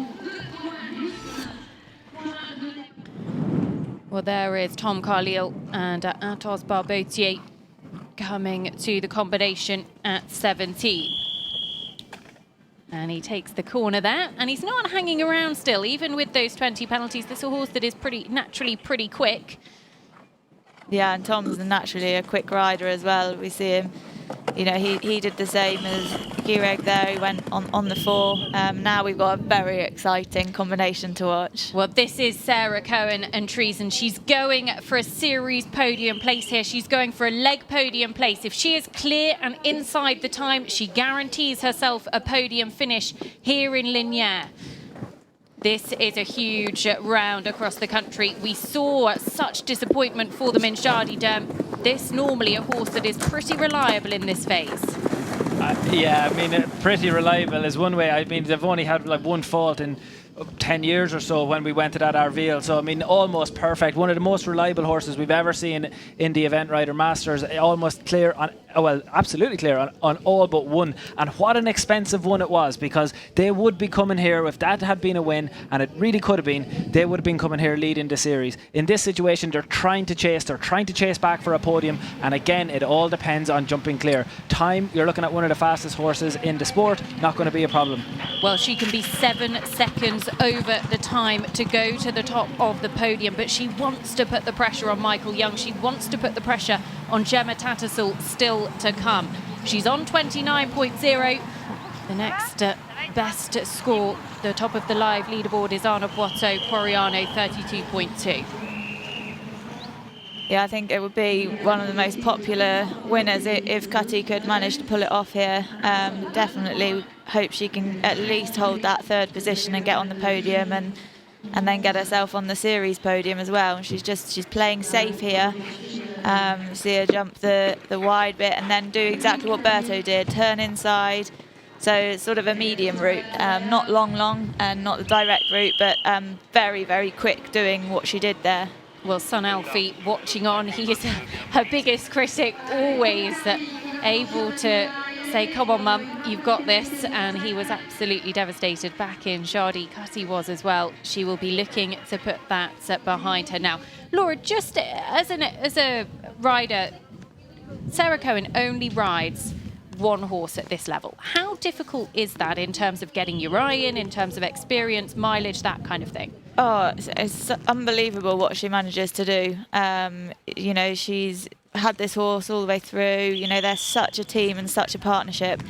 Well, there is Tom Carlile and Athos Barbotier coming to the combination at 17. And he takes the corner there, and he's not hanging around still, even with those 20 penalties. This is a horse that is naturally pretty quick. Yeah, and Tom's naturally a quick rider as well. We see him, he did the same as Gireg there. He went on the 4. Now we've got a very exciting combination to watch. Well, this is Sarah Cohen and Treason. She's going for a series podium place here. She's going for a leg podium place. If she is clear and inside the time, she guarantees herself a podium finish here in Lignières. This is a huge round across the country. We saw such disappointment for them in Jardy Derm. This normally a horse that is pretty reliable in this phase. Yeah, I mean, pretty reliable is one way. I mean, they've only had like one fault in 10 years or so when we went to that Arville. So, I mean, almost perfect. One of the most reliable horses we've ever seen in the Event Rider Masters. Almost clear on absolutely clear on all but one. And what an expensive one it was, because they would be coming here, if that had been a win, and it really could have been, they would have been coming here leading the series. In this situation, they're trying to chase back for a podium, and again, it all depends on jumping clear. Time, you're looking at one of the fastest horses in the sport, not going to be a problem. Well, she can be 7 seconds over the time to go to the top of the podium, but she wants to put the pressure on Michael Jung. She wants to put the pressure on Gemma Tattersall still to come. She's on 29.0. The next best score, the top of the live leaderboard, is Anna Boito Poriano, 32.2. Yeah, I think it would be one of the most popular winners if Cutty could manage to pull it off here. Definitely hope she can at least hold that third position and get on the podium and then get herself on the series podium as well. She's playing safe here. See her jump the wide bit and then do exactly what Berto did, turn inside. So it's sort of a medium route, not long and not the direct route, but very, very quick doing what she did there. Well, son Alfie watching on, he is her biggest critic, always able to say, come on mum, you've got this, and he was absolutely devastated back in Shardy. Cutty was as well. She will be looking to put that behind her now. Laura, just as a rider, Sarah Cohen only rides one horse at this level. How difficult is that in terms of getting your eye in terms of experience, mileage, that kind of thing? Oh, it's unbelievable what she manages to do. You know, she's had this horse all the way through. You know, they're such a team and such a partnership.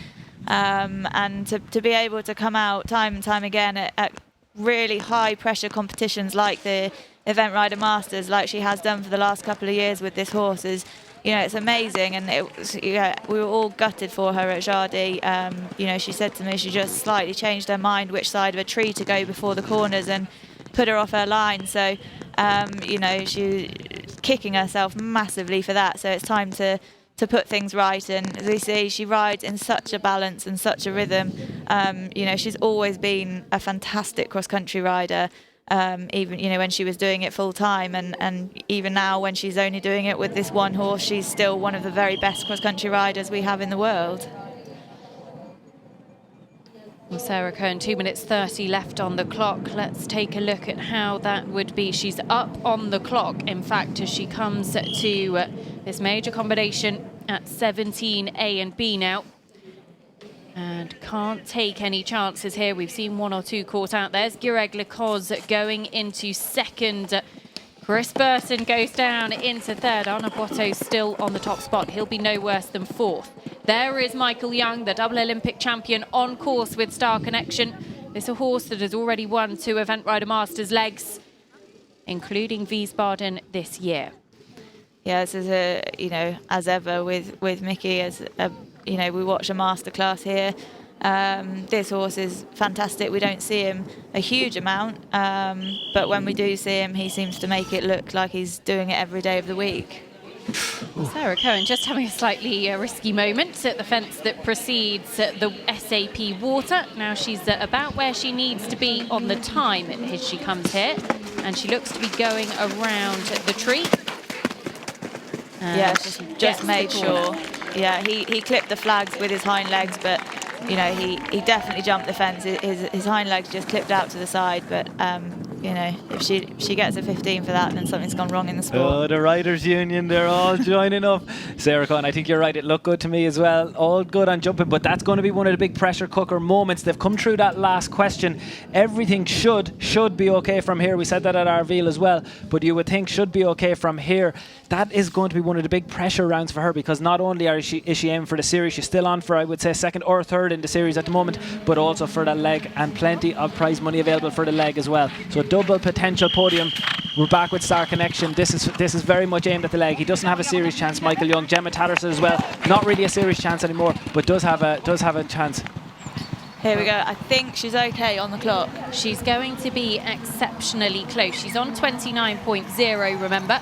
And to be able to come out time and time again at really high pressure competitions like the Event Rider Masters, like she has done for the last couple of years with this horse, is, you know, it's amazing. And we were all gutted for her at Jardy. You know, she said to me she just slightly changed her mind which side of a tree to go before the corners and put her off her line. So, you know, she's kicking herself massively for that. So it's time to put things right. And as we see, she rides in such a balance and such a rhythm. You know, she's always been a fantastic cross-country rider. Even, you know, when she was doing it full time, and even now when she's only doing it with this one horse, she's still one of the very best cross-country riders we have in the world. Well, Sarah Cohen, 2 minutes 30 left on the clock. Let's take a look at how that would be. She's up on the clock, in fact, as she comes to this major combination at 17 A and B now. And can't take any chances here. We've seen one or two caught out. There's Gireg Le Coz going into second. Chris Burton goes down into third. Anna Boito still on the top spot. He'll be no worse than fourth. There is Michael Jung, the double Olympic champion, on course with Star Connection. This is a horse that has already won 2 Event Rider Masters legs, including Wiesbaden this year. Yeah, this is a, you know, as ever with Mickey, as a, you know, we watch a masterclass here. This horse is fantastic. We don't see him a huge amount, but when we do see him, he seems to make it look like he's doing it every day of the week. Sarah Cohen just having a slightly risky moment at the fence that precedes the SAP Water. Now she's about where she needs to be on the time as she comes here, and she looks to be going around the tree. Yeah, just made sure. Yeah, he clipped the flags with his hind legs, but you know, he definitely jumped the fence. His hind legs just clipped out to the side, but you know, if she gets a 15 for that, then something's gone wrong in the sport. Oh, the Riders Union, they're all joining up. Sarah Cohen, I think you're right. It looked good to me as well. All good on jumping, but that's going to be one of the big pressure cooker moments. They've come through that last question. Everything should be okay from here. We said that at our reveal as well, but you would think should be okay from here. That is going to be one of the big pressure rounds for her, because not only is she aiming for the series, she's still on for, I would say, second or third in the series at the moment, but also for that leg, and plenty of prize money available for the leg as well. So double potential podium. We're back with Star Connection. This is very much aimed at the leg. He doesn't have a series chance. Michael Jung, Gemma Tattersall as well. Not really a series chance anymore, but does have a chance. Here we go. I think she's okay on the clock. She's going to be exceptionally close. She's on 29.0, remember.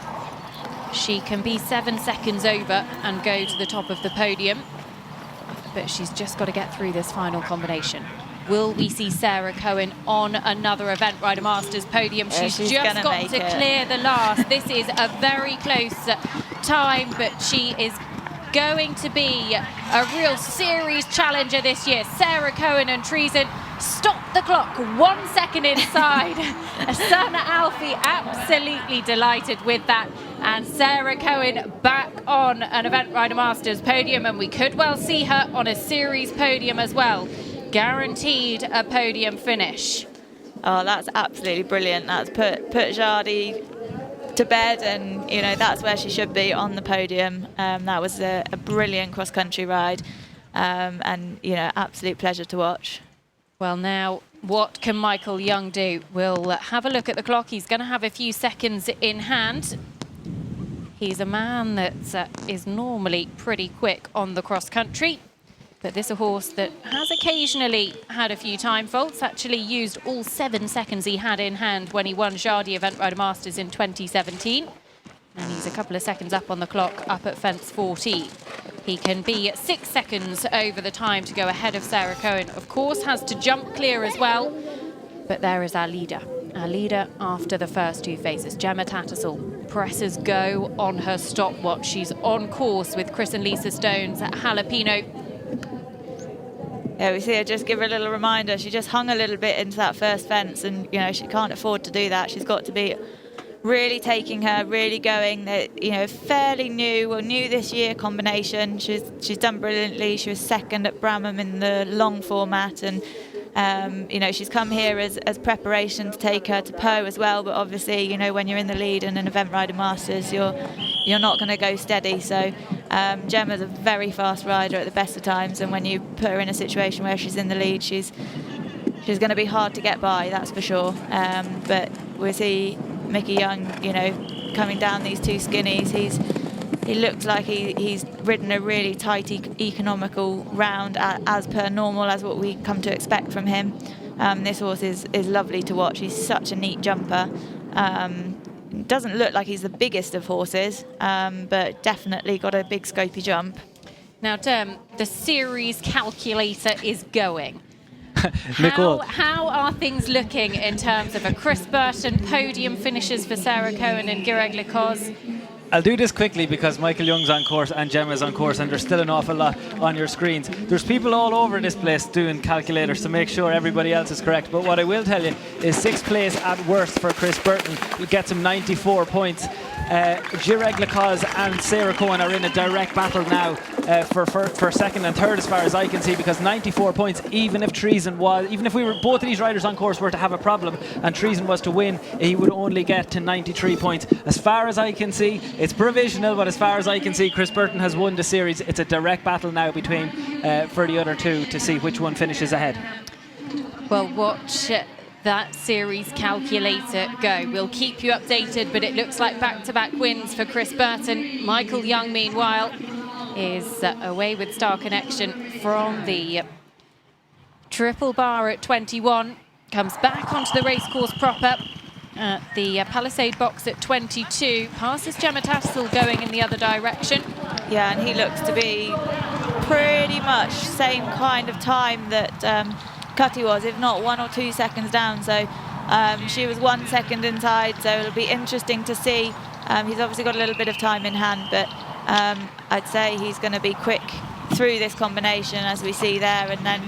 She can be 7 seconds over and go to the top of the podium, but she's just got to get through this final combination. Will we see Sarah Cohen on another Event Rider Masters podium? Yeah, she's just got to clear the last. This is a very close time, but she is going to be a real series challenger this year. Sarah Cohen and Treason stop the clock 1 second inside. Sana Alfie absolutely delighted with that. And Sarah Cohen back on an Event Rider Masters podium, and we could well see her on a series podium as well. Guaranteed a podium finish. Oh, that's absolutely brilliant. That's put Jardy to bed, and you know that's where she should be, on the podium. That was a brilliant cross-country ride, and you know, absolute pleasure to watch. Well, now what can Michael Jung do? We'll have a look at the clock. He's going to have a few seconds in hand. He's a man that is normally pretty quick on the cross-country, but this is a horse that has occasionally had a few time faults, actually used all 7 seconds he had in hand when he won Jardy Event Rider Masters in 2017. And he's a couple of seconds up on the clock, up at fence 40. He can be 6 seconds over the time to go ahead of Sarah Cohen. Of course, has to jump clear as well. But there is our leader after the first two phases. Gemma Tattersall presses go on her stopwatch. She's on course with Chris and Lisa Stones at Jalapeno. Yeah, we see her just give her a little reminder. She just hung a little bit into that first fence, and you know she can't afford to do that. She's got to be really taking her, really going. That, you know, fairly new this year combination. She's done brilliantly. She was second at Bramham in the long format, and you know, she's come here as preparation to take her to Poe as well. But obviously, you know, when you're in the lead in an Event Rider Masters, you're not going to go steady. So Gemma's a very fast rider at the best of times, and when you put her in a situation where she's in the lead, she's going to be hard to get by, that's for sure. But we see Mickey Jung, you know, coming down these two skinnies. He looks like he's ridden a really tight, economical round, as per normal, as what we come to expect from him. This horse is lovely to watch. He's such a neat jumper. Doesn't look like he's the biggest of horses, but definitely got a big scopy jump. Now, the series calculator is going. Nicole. How are things looking in terms of a Chris Burton podium finishes for Sarah Cohen and Gireg Le Coz? I'll do this quickly because Michael Jung's on course and Gemma's on course, and there's still an awful lot on your screens. There's people all over this place doing calculators to make sure everybody else is correct. But what I will tell you is 6th place at worst for Chris Burton. He gets him 94 points. Gireg Le Coz and Sarah Cohen are in a direct battle now for second and third, as far as I can see, because 94 points, even if we were both of these riders on course were to have a problem and Treason was to win, he would only get to 93 points. As far as I can see, it's provisional, but as far as I can see, Chris Burton has won the series. It's a direct battle now between for the other two to see which one finishes ahead. Well, watch that series calculator go. We'll keep you updated, but it looks like back-to-back wins for Chris Burton. Michael Jung, meanwhile, is away with Star Connection from the triple bar at 21. Comes back onto the racecourse proper at the Palisade box at 22. Passes Gemma Tattersall going in the other direction. Yeah, and he looks to be pretty much same kind of time that Cutty was, if not 1 or 2 seconds down. So she was 1 second inside, so it'll be interesting to see. He's obviously got a little bit of time in hand, but I'd say he's going to be quick through this combination, as we see there. And then,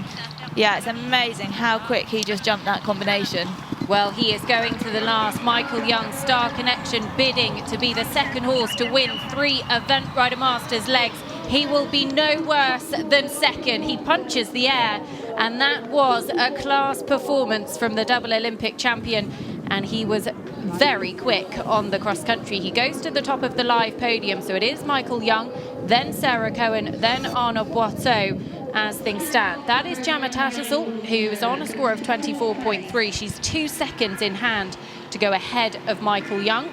yeah, it's amazing how quick he just jumped that combination. Well, he is going to the last. Michael Jung, Star Connection, bidding to be the second horse to win 3 Event Rider Masters legs. He will be no worse than second. He punches the air, and that was a class performance from the double Olympic champion, and he was very quick on the cross country. He goes to the top of the live podium, so it is Michael Jung, then Sarah Cohen, then Anna Boiteau as things stand. That is Gemma Tattersall, who is on a score of 24.3. She's 2 seconds in hand to go ahead of Michael Jung.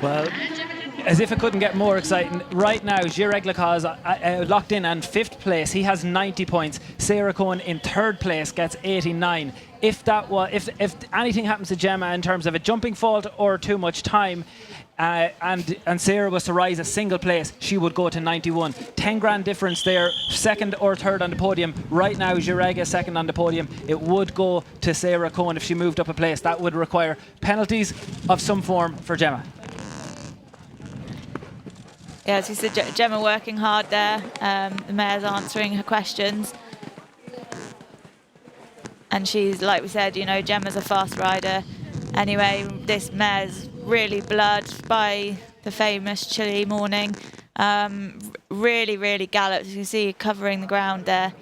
Well, as if it couldn't get more exciting, right now Gireg Le Coz locked in and 5th place. He has 90 points. Sarah Cohen in 3rd place gets 89. If anything happens to Gemma in terms of a jumping fault or too much time, and Sarah was to rise a single place, she would go to 91. 10 grand difference there, 2nd or 3rd on the podium. Right now Gireg is 2nd on the podium. It would go to Sarah Cohen if she moved up a place. That would require penalties of some form for Gemma. as you said, Gemma working hard there. The mare's answering her questions. And she's, like we said, Gemma's a fast rider. Anyway, this mare's really blood by the famous chilly morning. Really, really gallops. You can see covering the ground there.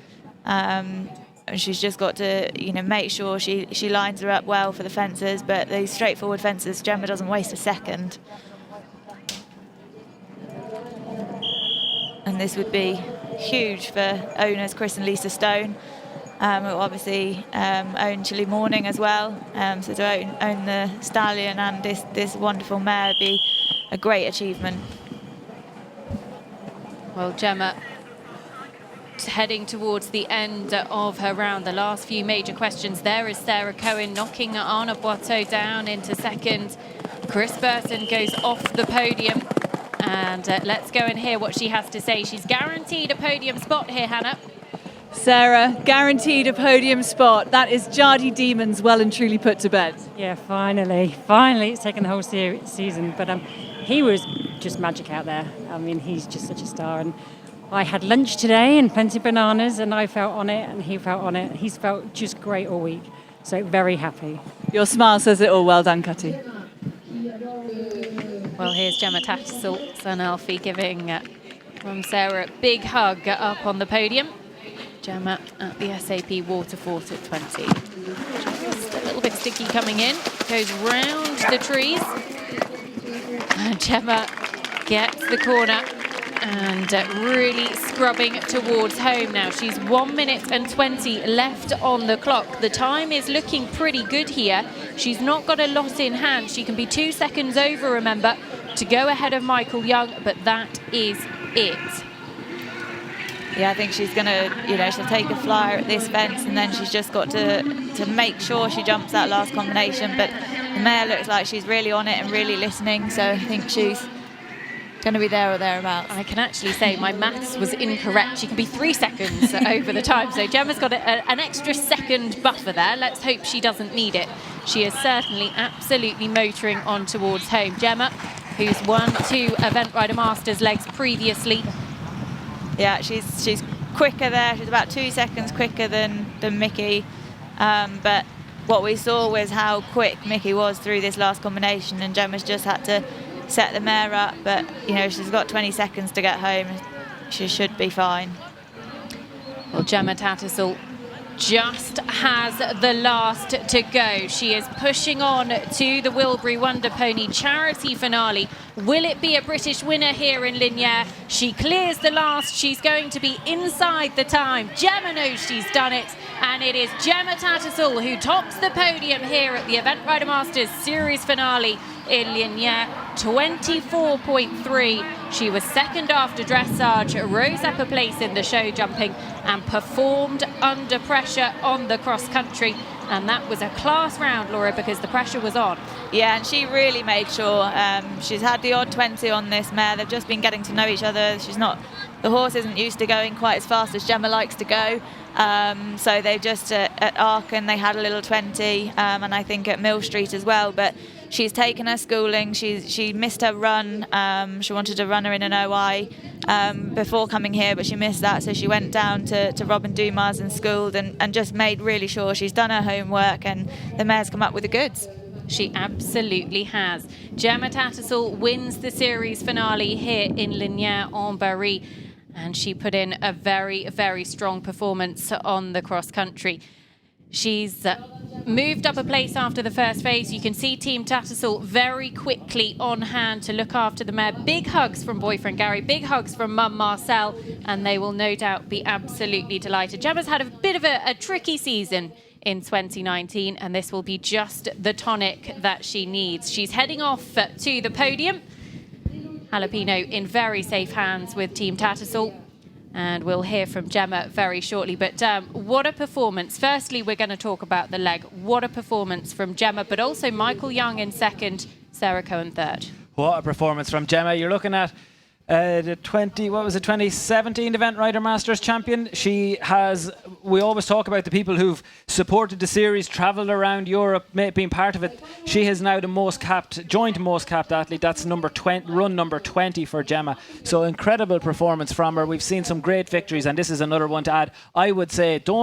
And she's just got to, make sure she lines her up well for the fences. But these straightforward fences, Gemma doesn't waste a second. And this would be huge for owners Chris and Lisa Stone. Who obviously own Chilly Morning as well. So to own the stallion and this wonderful mare would be a great achievement. Well, Gemma heading towards the end of her round. The last few major questions. There is Sarah Cohen knocking Anna Boiteau down into second. Chris Burton goes off the podium. And let's go and hear what she has to say. She's guaranteed a podium spot here, Hannah. Sarah, guaranteed a podium spot. That is Jardy Demons well and truly put to bed. Yeah, finally. It's taken the whole season. But he was just magic out there. I mean, he's just such a star. And I had lunch today and plenty of bananas, and I felt on it and he felt on it. He's felt just great all week. So very happy. Your smile says it all. Well done, Cutty. Well, here's Gemma Tattersall and Alfie giving from Sarah a big hug up on the podium. Gemma at the SAP Waterfort at 20. Just a little bit sticky coming in. Goes round the trees. And Gemma gets the corner and really scrubbing towards home now. She's 1 minute and 20 left on the clock. The time is looking pretty good here. She's not got a lot in hand. She can be 2 seconds over, remember, to go ahead of Michael Jung, but that is it. Yeah, I think she's going to, she'll take a flyer at this fence, and then she's just got to make sure she jumps that last combination. But the mare looks like she's really on it and really listening, so I think she's going to be there or thereabouts. I can actually say my maths was incorrect. She can be 3 seconds over the time, so Gemma's got an extra second buffer there. Let's hope she doesn't need it. She is certainly absolutely motoring on towards home. Gemma, who's won 2 Event Rider Masters legs previously. Yeah, she's quicker there. She's about 2 seconds quicker than Mickey. But what we saw was how quick Mickey was through this last combination, and Gemma's just had to set the mare up. But, she's got 20 seconds to get home. She should be fine. Well, Gemma Tattersall just has the last to go. She is pushing on to the Wilbury Wonder Pony charity finale. Will it be a British winner here in Lignières? She clears the last. She's going to be inside the time. Gemma knows she's done it, and it is Gemma Tattersall who tops the podium here at the Event Rider Masters series finale in Lignières, 24.3. She was second after dressage, rose up a place in the show jumping and performed under pressure on the cross country. And that was a class round, Laura, because the pressure was on. Yeah, and she really made sure. She's had the odd 20 on this mare. They've just been getting to know each other. The horse isn't used to going quite as fast as Gemma likes to go. So they just, at Arken, they had a little 20, and I think at Mill Street as well. But she's taken her schooling. She missed her run. She wanted to run her in an OI before coming here, but she missed that. So she went down to Robin Dumas and schooled and just made really sure she's done her homework, and the mare's come up with the goods. She absolutely has. Gemma Tattersall wins the series finale here in Lignières-en-Berry, and she put in a very, very strong performance on the cross country. She's moved up a place after the first phase. You can see Team Tattersall very quickly on hand to look after the mare. Big hugs from boyfriend Gary, big hugs from mum Marcel, and they will no doubt be absolutely delighted. Gemma's had a bit of a tricky season in 2019, and this will be just the tonic that she needs. She's heading off to the podium. Jalapeno in very safe hands with Team Tattersall. And we'll hear from Gemma very shortly. But what a performance. Firstly, we're going to talk about the leg. What a performance from Gemma, but also Michael Jung in second, Sarah Cohen third. What a performance from Gemma. You're looking at the 2017 Event Rider Masters champion. She has, we always talk about the people who've supported the series, travelled around Europe, been part of it. She is now the joint most capped athlete. That's run number 20 for Gemma. So incredible performance from her. We've seen some great victories, and this is another one to add. I would say to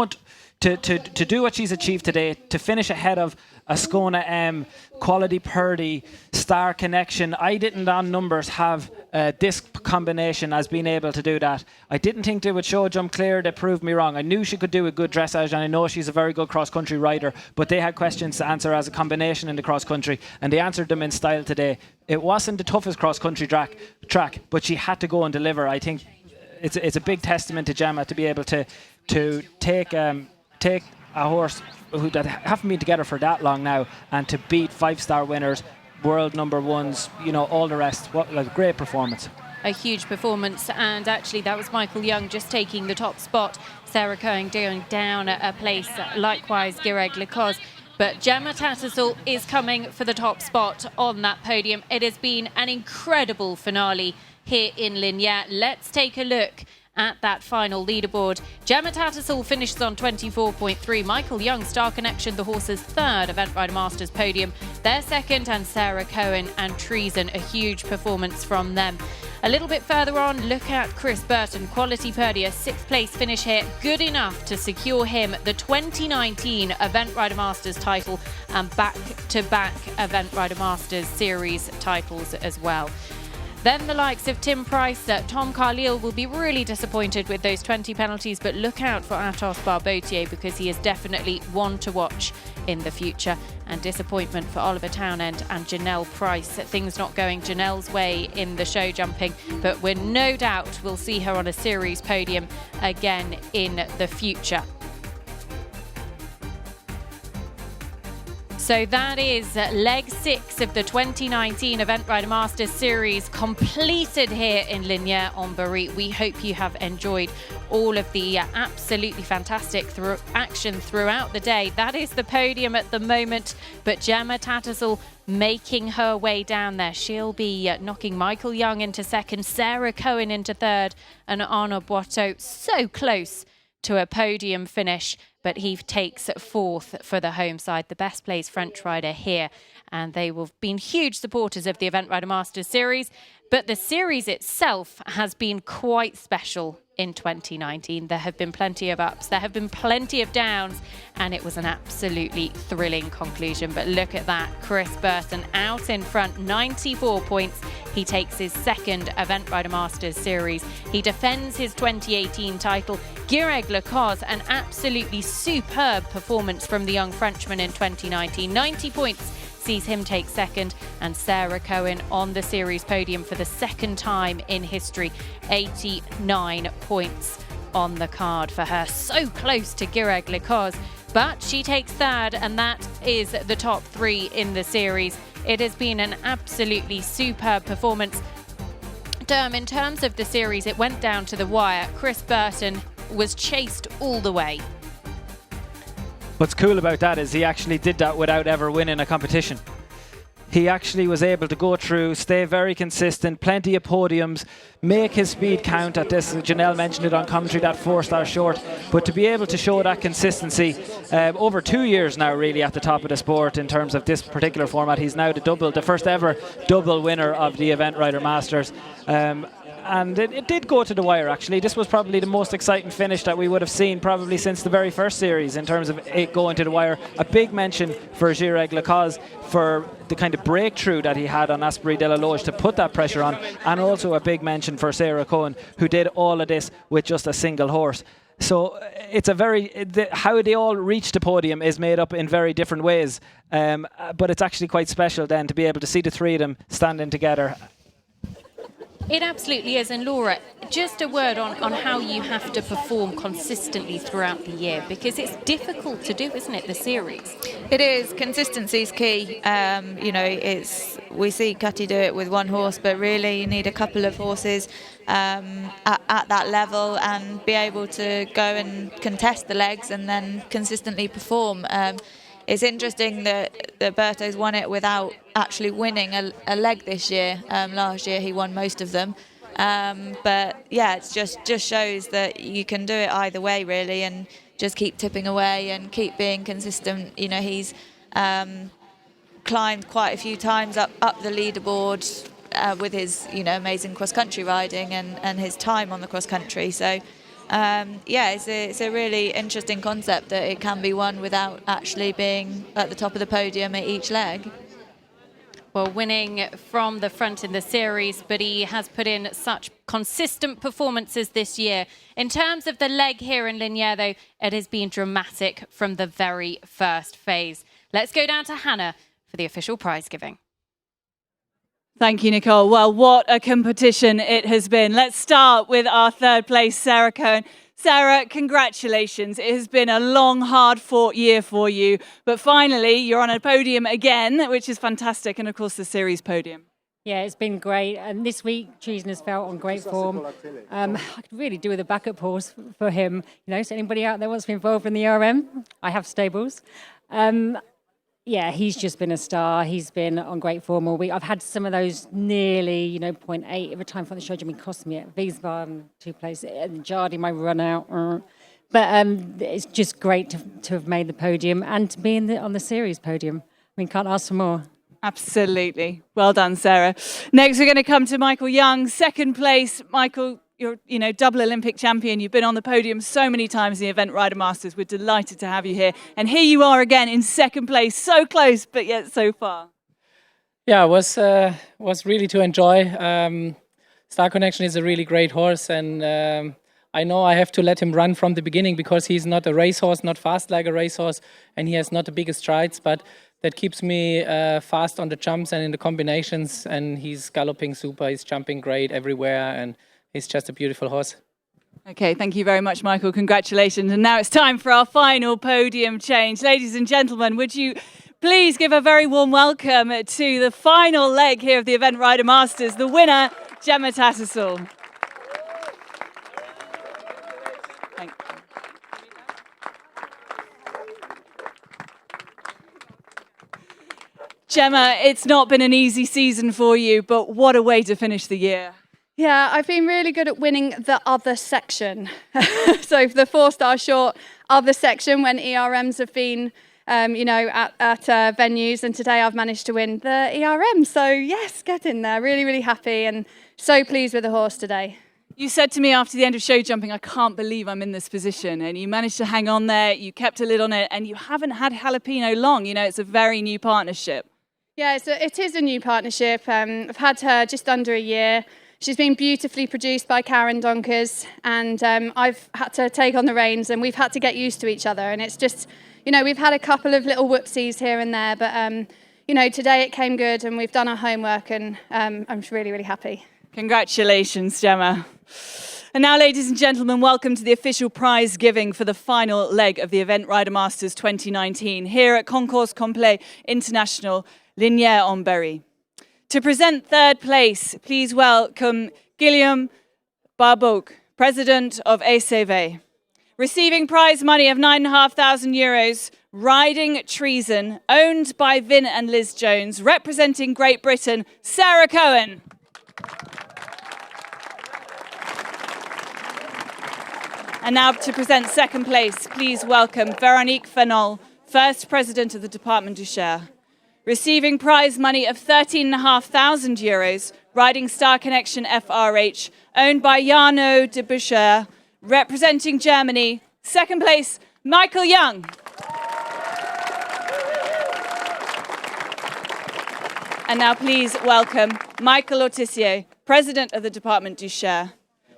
do what she's achieved today, to finish ahead of Ascona M, Quality Purdy, Star Connection. I didn't on numbers have this combination as being able to do that. I didn't think they would show jump clear. They proved me wrong. I knew she could do a good dressage, and I know she's a very good cross-country rider, but they had questions to answer as a combination in the cross-country, and they answered them in style today. It wasn't the toughest cross-country track, but she had to go and deliver. I think it's a big testament to Gemma to be able to take a horse that haven't been together for that long now, and to beat 5-star winners, world number ones, all the rest. What a great performance. A huge performance, and actually that was Michael Jung just taking the top spot. Sarah Cohen going down a place, likewise Gireg Le Coz. But Gemma Tattersall is coming for the top spot on that podium. It has been an incredible finale here in Lignières. Let's take a look at that final leaderboard. Gemma Tattersall finishes on 24.3. Michael Jung, Star Connection, the horse's third Event Rider Masters podium. Their second, and Sarah Cohen and Treason, a huge performance from them. A little bit further on, look at Chris Burton, Quality Purdy, a 6th place finish here, good enough to secure him the 2019 Event Rider Masters title and back-to-back Event Rider Masters series titles as well. Then the likes of Tim Price, Tom Carlile will be really disappointed with those 20 penalties, but look out for Athos Barbotier because he is definitely one to watch in the future. And disappointment for Oliver Townend and Janelle Price. Things not going Janelle's way in the show jumping, but we're no doubt we'll see her on a series podium again in the future. So that is leg 6 of the 2019 Event Rider Masters Series completed here in Lignières-en-Berry. We hope you have enjoyed all of the absolutely fantastic action throughout the day. That is the podium at the moment, but Gemma Tattersall making her way down there. She'll be knocking Michael Jung into second, Sarah Cohen into third, and Arnaud Boiteau so close to a podium finish, but he takes fourth for the home side, the best placed French rider here. And they have been huge supporters of the Event Rider Masters Series, but the series itself has been quite special in 2019. There have been plenty of ups, there have been plenty of downs, and it was an absolutely thrilling conclusion. But look at that, Chris Burton out in front, 94 points. He takes his second Event Rider Masters Series. He defends his 2018 title. Gireg Le Coz, an absolutely superb performance from the young Frenchman in 2019. 90 points sees him take second, and Sarah Cohen on the series podium for the second time in history. 89 points on the card for her. So close to Gireg Le Coz, but she takes third, and that is the top 3 in the series. It has been an absolutely superb performance. In terms of the series, it went down to the wire. Chris Burton was chased all the way. What's cool about that is he actually did that without ever winning a competition. He actually was able to go through, stay very consistent, plenty of podiums, make his speed count at this. Janelle mentioned it on commentary, that 4-star short. But to be able to show that consistency over 2 years now, really, at the top of the sport in terms of this particular format. He's now the first ever double winner of the Event Rider Masters. And it did go to the wire, actually. This was probably the most exciting finish that we would have seen probably since the very first series in terms of it going to the wire. A big mention for Gireg Le Coz for the kind of breakthrough that he had on Asprey de la Loge to put that pressure on, and also a big mention for Sarah Cohen, who did all of this with just a single horse. So it's how they all reach the podium is made up in very different ways, but it's actually quite special then to be able to see the three of them standing together. It absolutely is. And Laura, just a word on how you have to perform consistently throughout the year, because it's difficult to do, isn't it, the series? It is. Consistency is key. We see Cutty do it with one horse, but really you need a couple of horses at that level and be able to go and contest the legs and then consistently perform. It's interesting that Berto's won it without actually winning a leg this year. Last year he won most of them. But yeah, it just shows that you can do it either way, really, and just keep tipping away and keep being consistent. You know, he's climbed quite a few times up the leaderboard with his, you know, amazing cross-country riding and his time on the cross-country. So, yeah, it's a really interesting concept that it can be won without actually being at the top of the podium at each leg. Well, winning from the front in the series, but he has put in such consistent performances this year. In terms of the leg here in Lignières, though, it has been dramatic from the very first phase. Let's go down to Hannah for the official prize giving. Thank you, Nicole. Well, what a competition it has been. Let's start with our third place, Sarah Cohen. Sarah, congratulations. It has been a long, hard-fought year for you, but finally you're on a podium again, which is fantastic, and of course the series podium. Yeah, it's been great. And this week, Treason has felt on great form. I could really do with a backup horse for him. You know, so anybody out there wants to be involved in the RM, I have stables. Yeah, he's just been a star. He's been on great form all week. I've had some of those nearly, you know, 0.8 every time for the show. I mean, cost me at Wiesbaden 2 places, and Jardy, my run out. But it's just great to have made the podium and to be on the series podium. I mean, can't ask for more. Absolutely. Well done, Sarah. Next, we're going to come to Michael Jung, second place. Michael, you're, you know, double Olympic champion. You've been on the podium so many times in the Event Rider Masters. We're delighted to have you here. And here you are again in second place. So close, but yet so far. Yeah, it was really to enjoy. Star Connection is a really great horse, and I know I have to let him run from the beginning because he's not a racehorse, not fast like a racehorse, and he has not the biggest strides, but that keeps me fast on the jumps and in the combinations, and he's galloping super, he's jumping great everywhere, and he's just a beautiful horse. Okay, thank you very much, Michael. Congratulations. And now it's time for our final podium change. Ladies and gentlemen, would you please give a very warm welcome to the final leg here of the Event Rider Masters, the winner, Gemma Tattersall. Thank you. Gemma, it's not been an easy season for you, but what a way to finish the year. Yeah, I've been really good at winning the other section. So for the 4-star short other section when ERMs have been, you know, at venues, and today I've managed to win the ERM. So yes, get in there. Really, really happy and so pleased with the horse today. You said to me after the end of show jumping, I can't believe I'm in this position. And you managed to hang on there, you kept a lid on it, and you haven't had Jalapeno long. You know, it's a very new partnership. Yeah, it is a new partnership. I've had her just under a year. She's been beautifully produced by Karen Donkers, and I've had to take on the reins, and we've had to get used to each other. And it's just, you know, we've had a couple of little whoopsies here and there, but, you know, today it came good, and we've done our homework, and I'm really, really happy. Congratulations, Gemma. And now, ladies and gentlemen, welcome to the official prize giving for the final leg of the Event Rider Masters 2019 here at Concours Complet International, Lignières-en-Berry. To present third place, please welcome Guillaume Barbeau, President of ACV. Receiving prize money of €9,500, riding Treason, owned by Vin and Liz Jones, representing Great Britain, Sarah Cohen. And now to present second place, please welcome Véronique Fenol, First President of the Department du Cher. Receiving prize money of €13,500, riding Star Connection FRH, owned by Jarno de Bucher, representing Germany. Second place, Michael Jung. And now please welcome Michael Ortissier, President of the Department du Cher,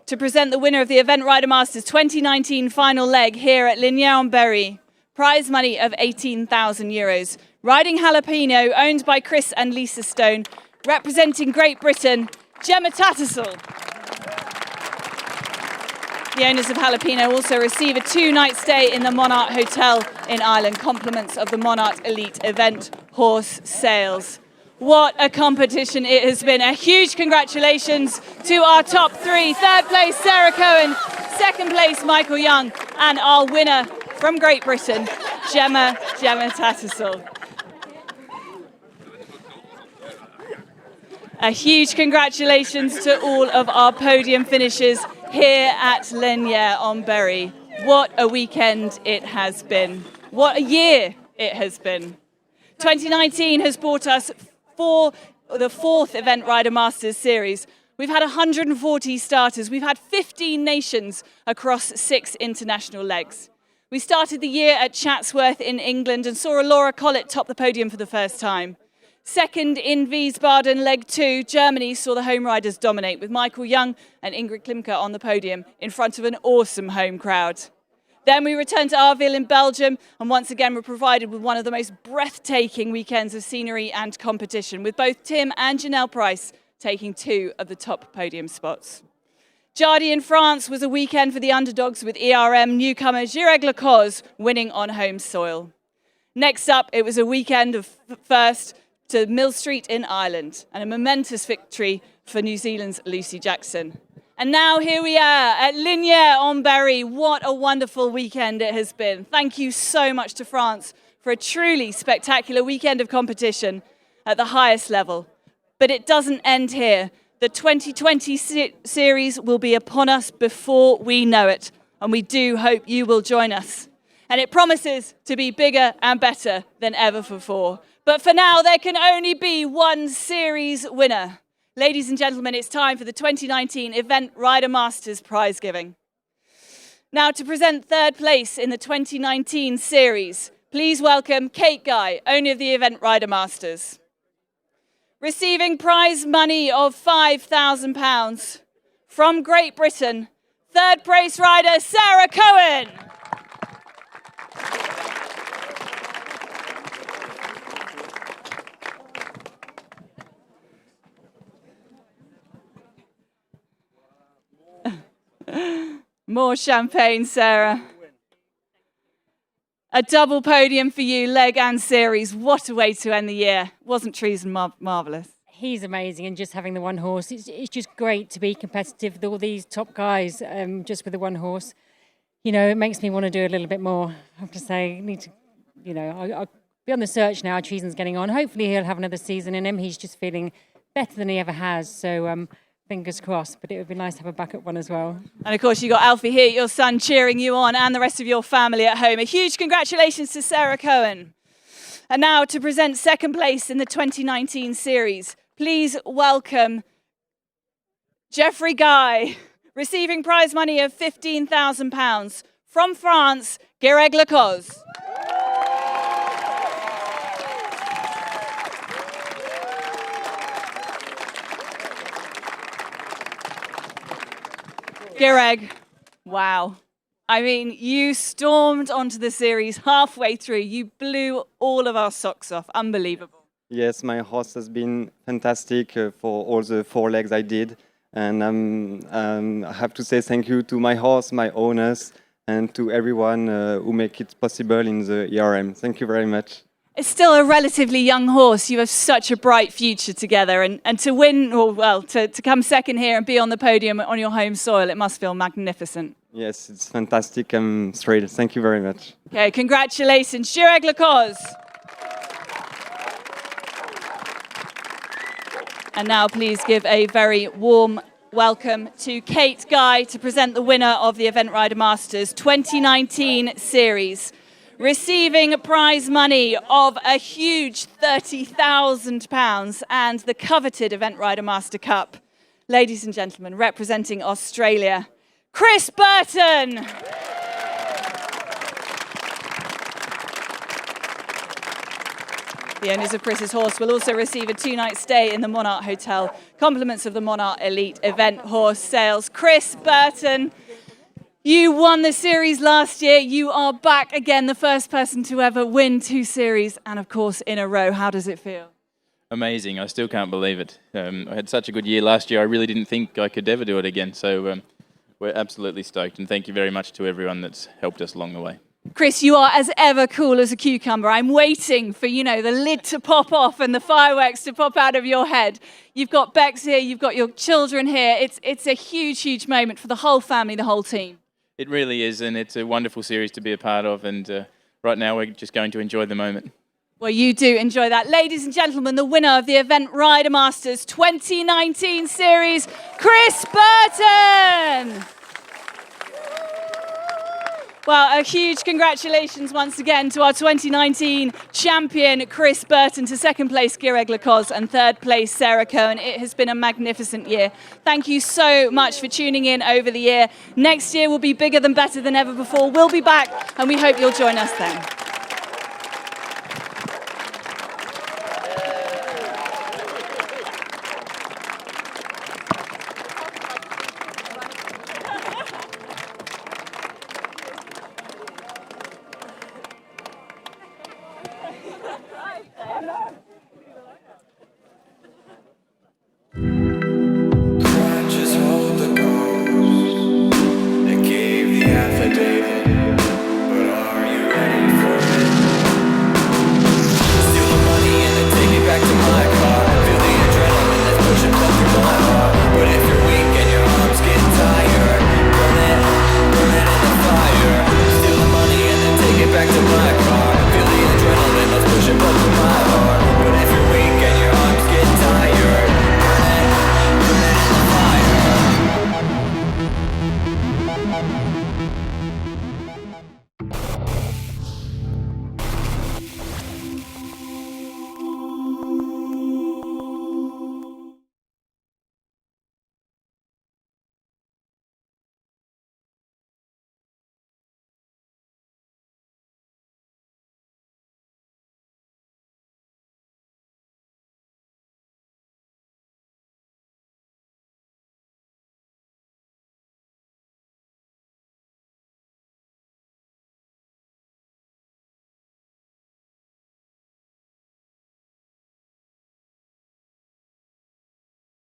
to present the winner of the Event Rider Masters 2019 final leg here at Lignières-en-Berry. Prize money of €18,000. Riding Jalapeno, owned by Chris and Lisa Stone, representing Great Britain, Gemma Tattersall. The owners of Jalapeno also receive a 2-night stay in the Monarch Hotel in Ireland, compliments of the Monarch Elite Event Horse Sales. What a competition it has been. A huge congratulations to our top three. Third place, Sarah Cohen. Second place, Michael Jung. And our winner from Great Britain, Gemma A huge congratulations to all of our podium finishers here at Lignières en Berry. What a weekend it has been. What a year it has been. 2019 has brought us for the 4th Event Rider Masters Series. We've had 140 starters. We've had 15 nations across 6 international legs. We started the year at Chatsworth in England and saw Laura Collett top the podium for the first time. Second in Wiesbaden, leg 2, Germany saw the home riders dominate with Michael Jung and Ingrid Klimke on the podium in front of an awesome home crowd. Then we returned to Arville in Belgium and once again were provided with one of the most breathtaking weekends of scenery and competition, with both Tim and Janelle Price taking 2 of the top podium spots. Jardy in France was a weekend for the underdogs, with ERM newcomer Gireg Le Coz winning on home soil. Next up, it was a weekend of first to Mill Street in Ireland and a momentous victory for New Zealand's Lucy Jackson. And now here we are at Lignières en Berry. What a wonderful weekend it has been. Thank you so much to France for a truly spectacular weekend of competition at the highest level. But it doesn't end here. The 2020 series will be upon us before we know it, and we do hope you will join us. And it promises to be bigger and better than ever before. But for now, there can only be one series winner. Ladies and gentlemen, it's time for the 2019 Event Rider Masters prize giving. Now, to present third place in the 2019 series, please welcome Kate Guy, owner of the Event Rider Masters. Receiving prize money of £5,000 from Great Britain, third place rider Sarah Cohen. More champagne, Sarah. A double podium for you, leg and series. What a way to end the year. Wasn't Treason marvellous? He's amazing, and just having the one horse, it's just great to be competitive with all these top guys just with the one horse. You know, it makes me want to do a little bit more. I have to say, I'll be on the search now. Treason's getting on. Hopefully he'll have another season in him. He's just feeling better than he ever has. So fingers crossed, but it would be nice to have a backup one as well. And of course, you got Alfie here, your son, cheering you on, and the rest of your family at home. A huge congratulations to Sarah Cohen. And now to present second place in the 2019 series, please welcome Jeffrey Guy, receiving prize money of £15,000 from France, Gireg Le Coz. Gireg, wow. I mean, you stormed onto the series halfway through. You blew all of our socks off. Unbelievable. Yes, my horse has been fantastic for all the 4 legs I did. And I have to say thank you to my horse, my owners, and to everyone who make it possible in the ERM. Thank you very much. It's still a relatively young horse. You have such a bright future together. And to win, or well, to come second here and be on the podium on your home soil, it must feel magnificent. Yes, it's fantastic. I'm thrilled. Thank you very much. Okay, congratulations. Gireg Le Coz. And now please give a very warm welcome to Kate Guy to present the winner of the Event Rider Masters 2019 series. Receiving prize money of a huge £30,000 and the coveted Event Rider Master Cup. Ladies and gentlemen, representing Australia, Chris Burton. The owners of Chris's horse will also receive a 2-night stay in the Monarch Hotel. Compliments of the Monarch Elite Event Horse Sales. Chris Burton, you won the series last year. You are back again, the first person to ever win 2 series, and of course in a row. How does it feel? Amazing. I still can't believe it. I had such a good year last year. I really didn't think I could ever do it again. So we're absolutely stoked, and thank you very much to everyone that's helped us along the way. Chris, you are as ever cool as a cucumber. I'm waiting for, the lid to pop off and the fireworks to pop out of your head. You've got Bex here, you've got your children here. It's a huge, huge moment for the whole family, the whole team. It really is, and it's a wonderful series to be a part of, and right now we're just going to enjoy the moment. Well, you do enjoy that. Ladies and gentlemen, the winner of the Event Rider Masters 2019 series, Chris Burton. Well, a huge congratulations once again to our 2019 champion, Chris Burton, to second place, Gireg Le Coz, and third place, Sarah Cohen. It has been a magnificent year. Thank you so much for tuning in over the year. Next year will be bigger than better than ever before. We'll be back, and we hope you'll join us then.